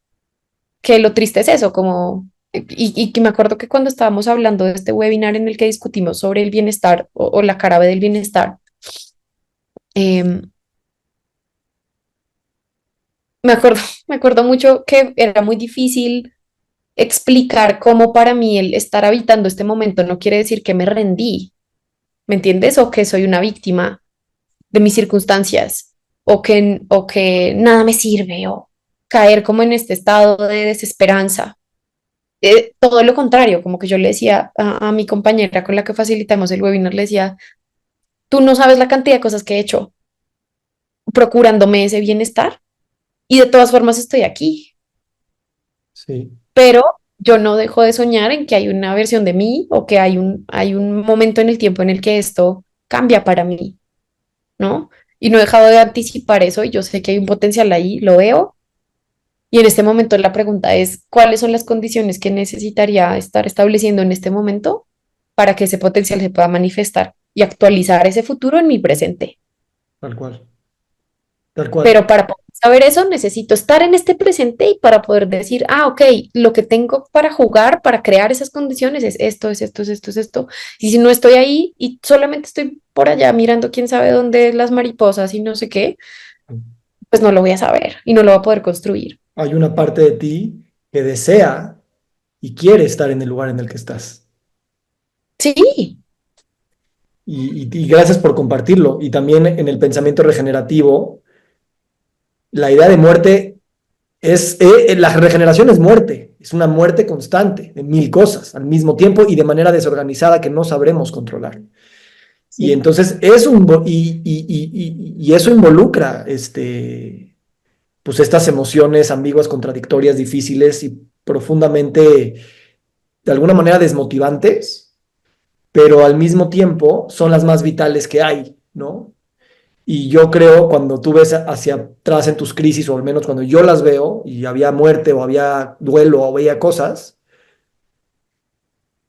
Que lo triste es eso, como, y que me acuerdo que cuando estábamos hablando de este webinar en el que discutimos sobre el bienestar o la cara B del bienestar, em, me acuerdo, me acuerdo mucho que era muy difícil explicar cómo para mí el estar habitando este momento no quiere decir que me rendí, ¿me entiendes? O que soy una víctima de mis circunstancias, o que nada me sirve, o caer como en este estado de desesperanza. Todo lo contrario, como que yo le decía a mi compañera con la que facilitamos el webinar, le decía, tú no sabes la cantidad de cosas que he hecho procurándome ese bienestar y de todas formas estoy aquí, Sí, pero yo no dejo de soñar en que hay una versión de mí o que hay un momento en el tiempo en el que esto cambia para mí, ¿no? Y no he dejado de anticipar eso y yo sé que hay un potencial ahí, lo veo. Y en este momento la pregunta es, ¿cuáles son las condiciones que necesitaría estar estableciendo en este momento para que ese potencial se pueda manifestar y actualizar ese futuro en mi presente? tal cual, tal cual. Pero para poder saber eso necesito estar en este presente y para poder decir, ok, lo que tengo para jugar, para crear esas condiciones es esto, es esto, es esto, es esto. Y si no estoy ahí y solamente estoy por allá mirando quién sabe dónde las mariposas y no sé qué, pues no lo voy a saber y no lo voy a poder construir. Hay una parte de ti que desea y quiere estar en el lugar en el que estás. Sí, Y gracias por compartirlo. Y también en el pensamiento regenerativo, la idea de muerte la regeneración es muerte, es una muerte constante de mil cosas al mismo tiempo y de manera desorganizada que no sabremos controlar. Y entonces y eso involucra pues estas emociones ambiguas, contradictorias, difíciles y profundamente, de alguna manera, desmotivantes, pero al mismo tiempo son las más vitales que hay, ¿no? Y yo creo, cuando tú ves hacia atrás en tus crisis, o al menos cuando yo las veo, y había muerte, o había duelo, o veía cosas,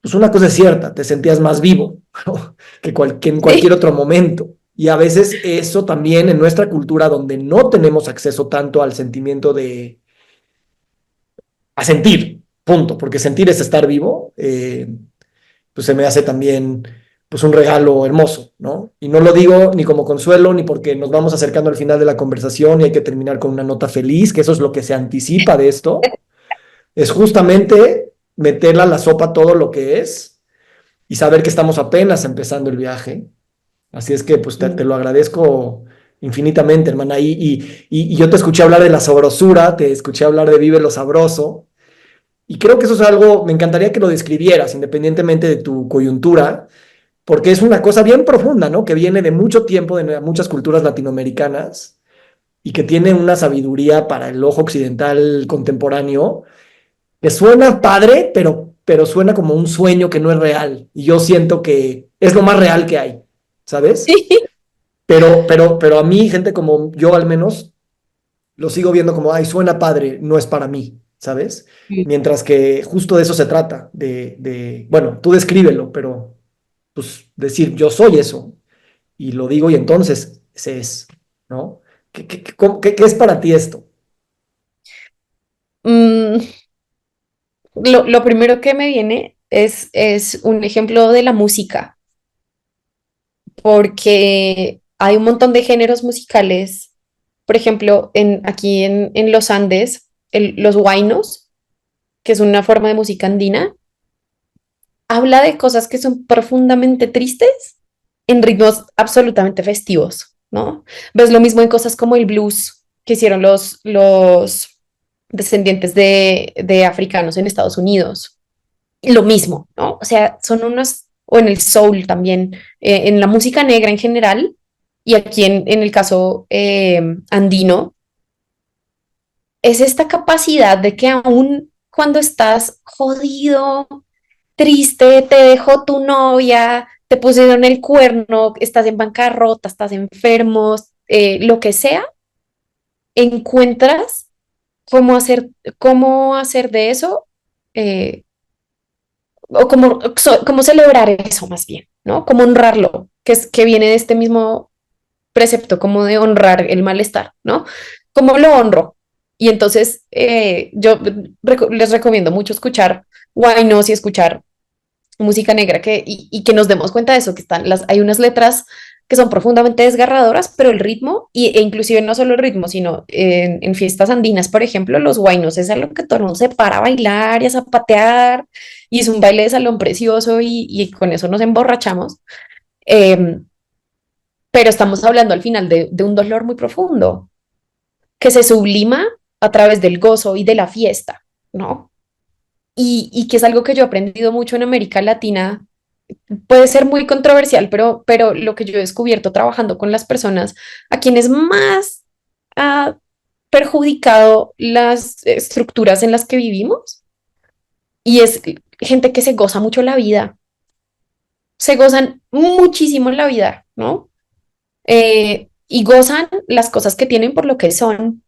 pues una cosa es cierta, te sentías más vivo, ¿no? Que en cualquier Sí. otro momento. Y a veces eso también en nuestra cultura, donde no tenemos acceso tanto al sentimiento a sentir, punto, porque sentir es estar vivo, pues se me hace también pues un regalo hermoso, ¿no? Y no lo digo ni como consuelo, ni porque nos vamos acercando al final de la conversación y hay que terminar con una nota feliz, que eso es lo que se anticipa de esto, es justamente meterle a la sopa todo lo que es y saber que estamos apenas empezando el viaje. Así es que pues te lo agradezco infinitamente, hermana. Y yo te escuché hablar de la sabrosura, te escuché hablar de vive lo sabroso. Y creo que eso es algo, me encantaría que lo describieras, independientemente de tu coyuntura, porque es una cosa bien profunda, ¿no? Que viene de mucho tiempo, de muchas culturas latinoamericanas, y que tiene una sabiduría para el ojo occidental contemporáneo, que suena padre, pero suena como un sueño que no es real. Y yo siento que es lo más real que hay, ¿sabes? Pero a mí, gente como yo al menos, lo sigo viendo como, ay, suena padre, no es para mí, ¿sabes? Sí. Mientras que justo de eso se trata, bueno, tú descríbelo, pero pues decir, yo soy eso, y lo digo y entonces ese es, ¿no? ¿Qué es para ti esto? Mm, lo primero que me viene es un ejemplo de la música, porque hay un montón de géneros musicales, por ejemplo, aquí en los Andes, los huaynos, que es una forma de música andina, habla de cosas que son profundamente tristes en ritmos absolutamente festivos, ¿no? Ves lo mismo en cosas como el blues que hicieron los descendientes de africanos en Estados Unidos. Lo mismo, ¿no? O sea, son unos, o en el soul también, en la música negra en general, y aquí en el caso andino, es esta capacidad de que aún cuando estás jodido, triste, te dejó tu novia, te pusieron el cuerno, estás en bancarrota, estás enfermo, lo que sea, encuentras cómo hacer de eso, eh, o cómo celebrar eso más bien, ¿no? Cómo honrarlo, que viene de este mismo precepto, como de honrar el malestar, ¿no? ¿Cómo lo honro? Y entonces yo les recomiendo mucho escuchar Wainos y escuchar música negra y que nos demos cuenta de eso, que hay unas letras que son profundamente desgarradoras, pero el ritmo, e inclusive no solo el ritmo, sino en fiestas andinas, por ejemplo, los huaynos es algo que todo el mundo se para a bailar y a zapatear, y es un baile de salón precioso y con eso nos emborrachamos. Eh, pero estamos hablando al final de un dolor muy profundo, que se sublima a través del gozo y de la fiesta, ¿no? Y que es algo que yo he aprendido mucho en América Latina. Puede ser muy controversial, pero lo que yo he descubierto trabajando con las personas a quienes más ha perjudicado las estructuras en las que vivimos, y es gente que se goza mucho la vida, se gozan muchísimo la vida, ¿no? Y gozan las cosas que tienen por lo que son.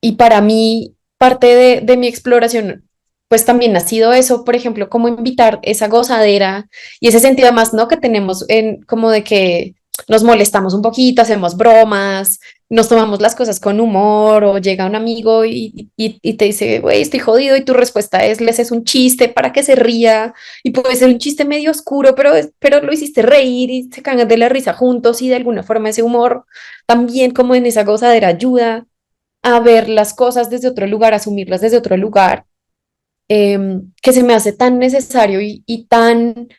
Y para mí, parte de mi exploración, pues también ha sido eso, por ejemplo, como invitar esa gozadera y ese sentido más, ¿no? Que tenemos en como de que nos molestamos un poquito, hacemos bromas, nos tomamos las cosas con humor, o llega un amigo y te dice, güey, estoy jodido, y tu respuesta es, les es un chiste para que se ría, y puede ser un chiste medio oscuro, pero lo hiciste reír y se cagan de la risa juntos, y de alguna forma ese humor también como en esa gozadera ayuda a ver las cosas desde otro lugar, asumirlas desde otro lugar, que se me hace tan necesario y tan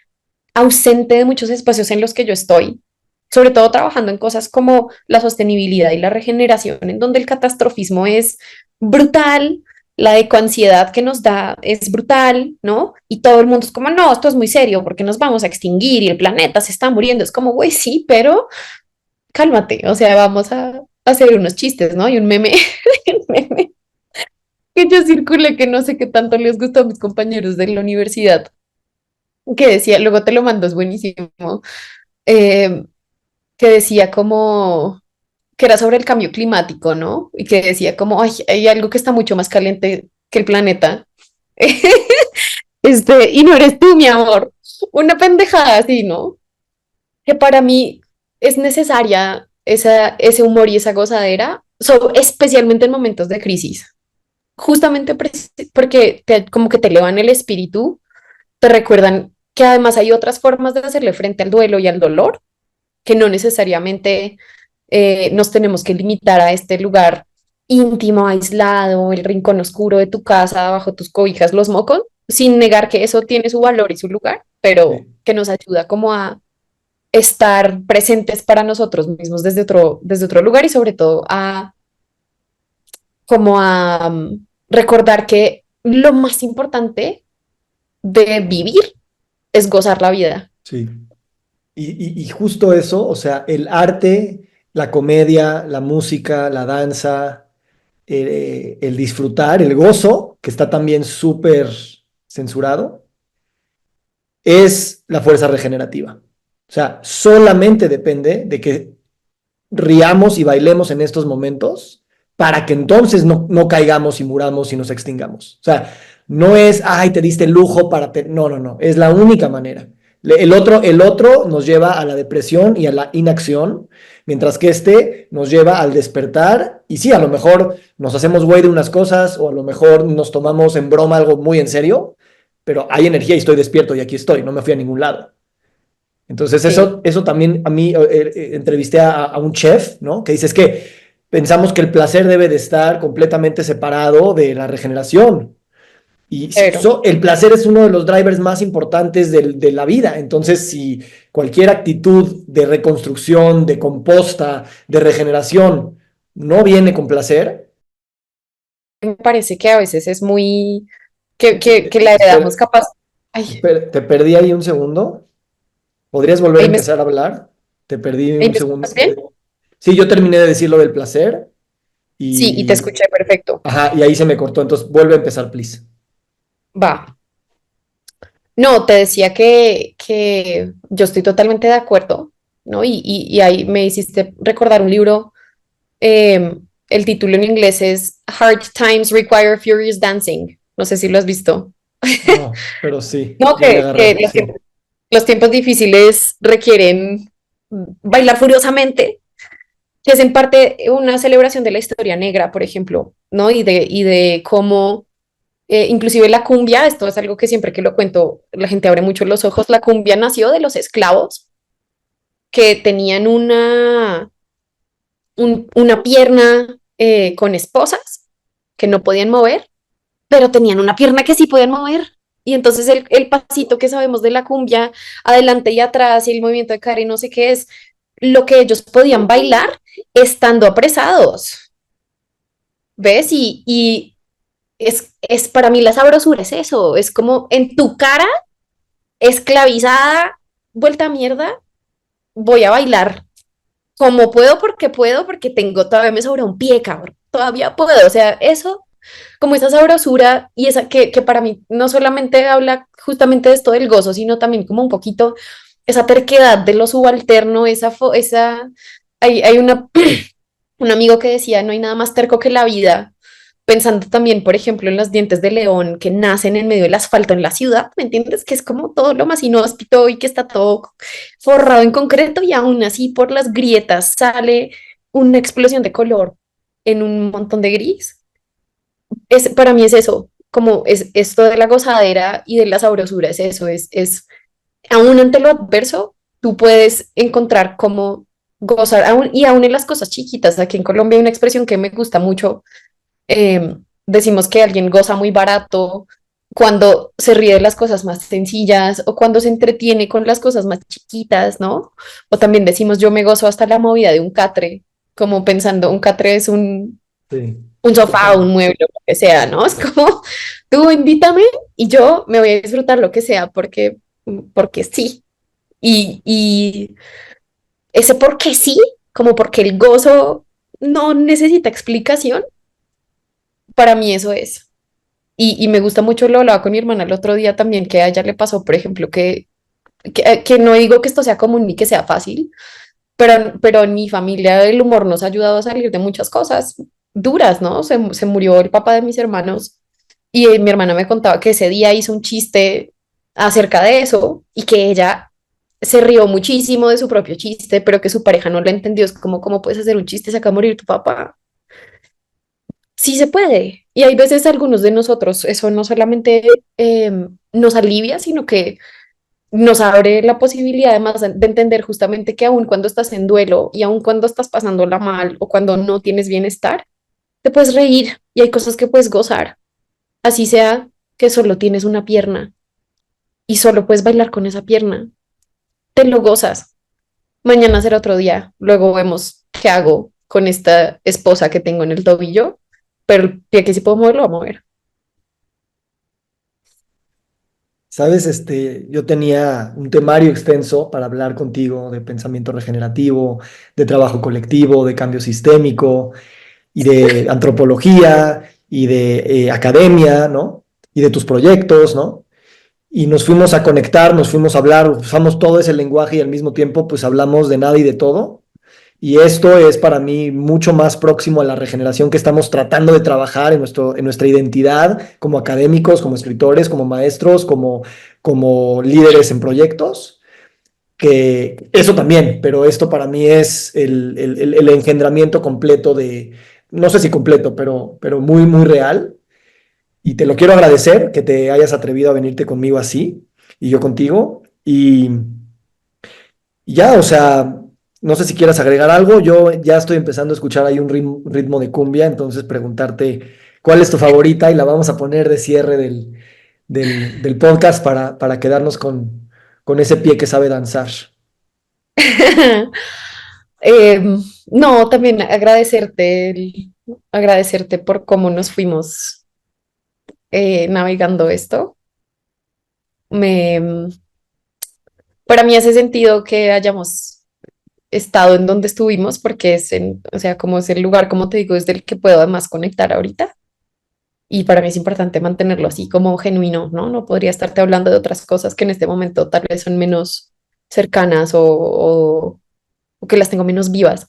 ausente de muchos espacios en los que yo estoy, sobre todo trabajando en cosas como la sostenibilidad y la regeneración, en donde el catastrofismo es brutal, la ecoansiedad que nos da es brutal, ¿no? Y todo el mundo es como, no, esto es muy serio porque nos vamos a extinguir y el planeta se está muriendo. Es como, güey, sí, pero cálmate, o sea, vamos hacer unos chistes, ¿no? Y un meme, un meme que yo circulé que no sé qué tanto les gustó a mis compañeros de la universidad, que decía, luego te lo mando, es buenísimo, eh, que decía como que era sobre el cambio climático, ¿no? Y que decía como, ay, hay algo que está mucho más caliente que el planeta. Y no eres tú, mi amor. Una pendejada así, ¿no? Que para mí es necesaria ese humor y esa gozadera, especialmente en momentos de crisis. Justamente porque como que te elevan el espíritu, te recuerdan que además hay otras formas de hacerle frente al duelo y al dolor, que no necesariamente nos tenemos que limitar a este lugar íntimo, aislado, el rincón oscuro de tu casa, bajo tus cobijas, los mocos, sin negar que eso tiene su valor y su lugar, pero Sí. que nos ayuda como a estar presentes para nosotros mismos desde otro lugar y sobre todo a como a recordar que lo más importante de vivir es gozar la vida. Sí. Y justo eso, o sea, el arte, la comedia, la música, la danza, el disfrutar, el gozo, que está también súper censurado, es la fuerza regenerativa. O sea, solamente depende de que riamos y bailemos en estos momentos para que entonces no caigamos y muramos y nos extingamos. O sea, no es, ay, te diste el lujo para... No, no, no, es la única manera. El otro nos lleva a la depresión y a la inacción, mientras que este nos lleva al despertar y sí, a lo mejor nos hacemos güey de unas cosas o a lo mejor nos tomamos en broma algo muy en serio, pero hay energía y estoy despierto y aquí estoy, no me fui a ningún lado. Entonces Sí, eso también a mí entrevisté a un chef, ¿no? Que dice es que pensamos que el placer debe de estar completamente separado de la regeneración. Y pero el placer es uno de los drivers más importantes de la vida. Entonces, si cualquier actitud de reconstrucción, de composta, de regeneración no viene con placer, me parece que a veces es muy, que la heredamos espera, capaz. Ay, te perdí ahí un segundo. ¿Podrías volver a ahí empezar a hablar? Te perdí ahí un me segundo. escuchas bien. Sí, yo terminé de decir lo del placer Sí, y te y, escuché perfecto. ajá, y ahí se me cortó. Entonces, vuelve a empezar, please. Va. No, te decía que yo estoy totalmente de acuerdo, ¿no? Y ahí me hiciste recordar un libro, el título en inglés es Hard Times Require Furious Dancing. No sé si lo has visto. No, pero sí, No, ya le que agarré, sí. los tiempos difíciles requieren bailar furiosamente, que es en parte una celebración de la historia negra, por ejemplo, ¿no? Y de cómo, inclusive la cumbia, esto es algo que siempre que lo cuento, la gente abre mucho los ojos, la cumbia nació de los esclavos que tenían una pierna con esposas que no podían mover, pero tenían una pierna que sí podían mover. Y entonces el pasito que sabemos de la cumbia, adelante y atrás, y el movimiento de cara y no sé qué es, lo que ellos podían bailar estando apresados, ¿ves? Y es para mí la sabrosura, es eso, es como en tu cara, esclavizada, vuelta a mierda, voy a bailar como puedo, porque tengo, todavía me sobra un pie, cabrón, todavía puedo, o sea, eso como esa sabrosura y esa que para mí no solamente habla justamente de esto del gozo, sino también como un poquito esa terquedad de lo subalterno, hay un amigo que decía, no hay nada más terco que la vida, pensando también, por ejemplo, en los dientes de león que nacen en medio del asfalto en la ciudad, ¿me entiendes? Que es como todo lo más inhóspito y que está todo forrado en concreto y aún así por las grietas sale una explosión de color en un montón de gris. Para mí es eso, como es esto de la gozadera y de la sabrosura, es eso, aún ante lo adverso, tú puedes encontrar cómo gozar, y aún en las cosas chiquitas. Aquí en Colombia hay una expresión que me gusta mucho, decimos que alguien goza muy barato cuando se ríe de las cosas más sencillas o cuando se entretiene con las cosas más chiquitas, ¿no? O también decimos yo me gozo hasta la movida de un catre, como pensando, un catre es Sí. un sofá, un mueble, lo que sea, ¿no? Es como, tú invítame y yo me voy a disfrutar lo que sea porque sí. Y ese porque sí, como porque el gozo no necesita explicación, para mí eso es. Y me gusta mucho, lo hablaba con mi hermana el otro día también, que a ella le pasó, por ejemplo, que no digo que esto sea común ni que sea fácil, pero en mi familia el humor nos ha ayudado a salir de muchas cosas duras, ¿no? Se murió el papá de mis hermanos y mi hermana me contaba que ese día hizo un chiste acerca de eso y que ella se rió muchísimo de su propio chiste, pero que su pareja no lo entendió. Es como, ¿cómo puedes hacer un chiste? Se acaba de morir tu papá. Sí se puede. Y hay veces algunos de nosotros, eso no solamente nos alivia, sino que nos abre la posibilidad además de entender justamente que aun cuando estás en duelo y aun cuando estás pasándola mal o cuando no tienes bienestar, te puedes reír y hay cosas que puedes gozar. Así sea que solo tienes una pierna y solo puedes bailar con esa pierna, te lo gozas. Mañana será otro día. Luego vemos qué hago con esta esposa que tengo en el tobillo, pero el pie que sí puedo mover, lo voy a mover. Sabes, yo tenía un temario extenso para hablar contigo de pensamiento regenerativo, de trabajo colectivo, de cambio sistémico y de antropología y de academia, ¿no? Y de tus proyectos, ¿no? Y nos fuimos a conectar, nos fuimos a hablar, usamos todo ese lenguaje y al mismo tiempo pues hablamos de nada y de todo. Y esto es para mí mucho más próximo a la regeneración que estamos tratando de trabajar en nuestra identidad como académicos, como escritores, como maestros, como líderes en proyectos, que eso también, pero esto para mí es el engendramiento completo de, no sé si completo, pero muy, muy real. Y te lo quiero agradecer que te hayas atrevido a venirte conmigo así y yo contigo. Y ya, o sea, no sé si quieras agregar algo. Yo ya estoy empezando a escuchar ahí un ritmo de cumbia, entonces preguntarte cuál es tu favorita y la vamos a poner de cierre del podcast para quedarnos con ese pie que sabe danzar. No, también agradecerte, agradecerte por cómo nos fuimos navegando esto. Me, para mí hace sentido que hayamos estado en donde estuvimos porque o sea, como es el lugar, como te digo, es del que puedo además conectar ahorita. Y para mí es importante mantenerlo así como genuino, ¿no? No podría estarte hablando de otras cosas que en este momento tal vez son menos cercanas o que las tengo menos vivas.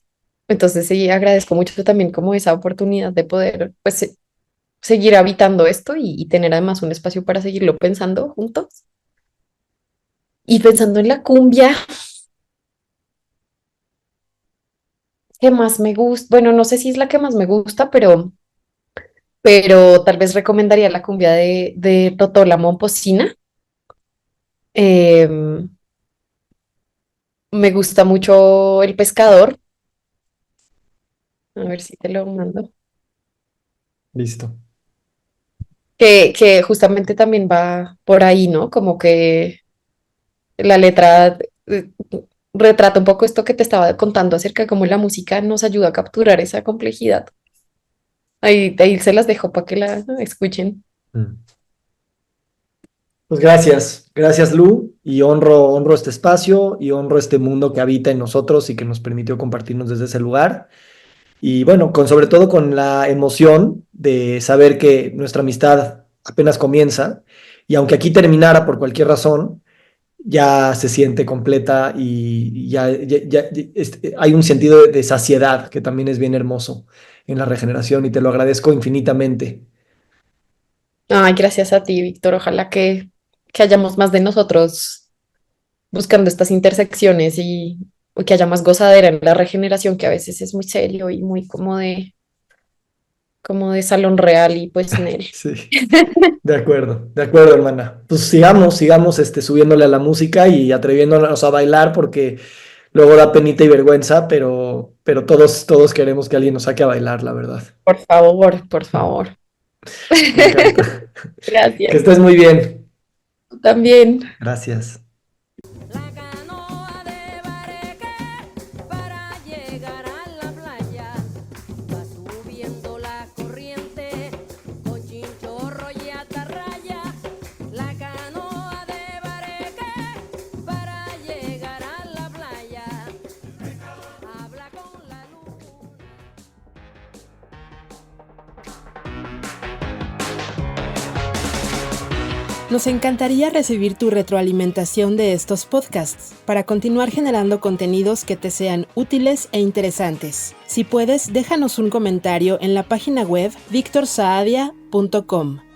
Entonces sí, agradezco mucho también como esa oportunidad de poder, pues, seguir habitando esto y tener además un espacio para seguirlo pensando juntos. Y pensando en la cumbia, ¿qué más me gusta? Bueno, no sé si es la que más me gusta, pero tal vez recomendaría la cumbia de Totó la Momposina. Em, Me gusta mucho El Pescador. A ver si te lo mando. Listo. Que justamente también va por ahí, ¿no? Como que la letra retrata un poco esto que te estaba contando acerca de cómo la música nos ayuda a capturar esa complejidad. Ahí se las dejo para que la escuchen. Mm. Pues gracias Lu, y honro este espacio y honro este mundo que habita en nosotros y que nos permitió compartirnos desde ese lugar. Y bueno, sobre todo con la emoción de saber que nuestra amistad apenas comienza y aunque aquí terminara por cualquier razón, ya se siente completa y hay un sentido de saciedad que también es bien hermoso en la regeneración y te lo agradezco infinitamente. Ay, gracias a ti, Víctor. Ojalá que hayamos más de nosotros buscando estas intersecciones y que haya más gozadera en la regeneración, que a veces es muy serio y muy como de salón real y pues en él. Sí. De acuerdo, hermana. Pues sigamos subiéndole a la música y atreviéndonos a bailar porque luego da penita y vergüenza, pero todos queremos que alguien nos saque a bailar, la verdad. Por favor, por favor. Me encanta. Que Gracias. estés muy bien. Tú también. Gracias. La canoa de Bareque para llegar a la playa va subiendo la corriente con chinchorro y atarraya. La canoa de Bareque para llegar a la playa habla con la luna. Nos encantaría recibir tu retroalimentación de estos podcasts para continuar generando contenidos que te sean útiles e interesantes. Si puedes, déjanos un comentario en la página web victorsaadia.com.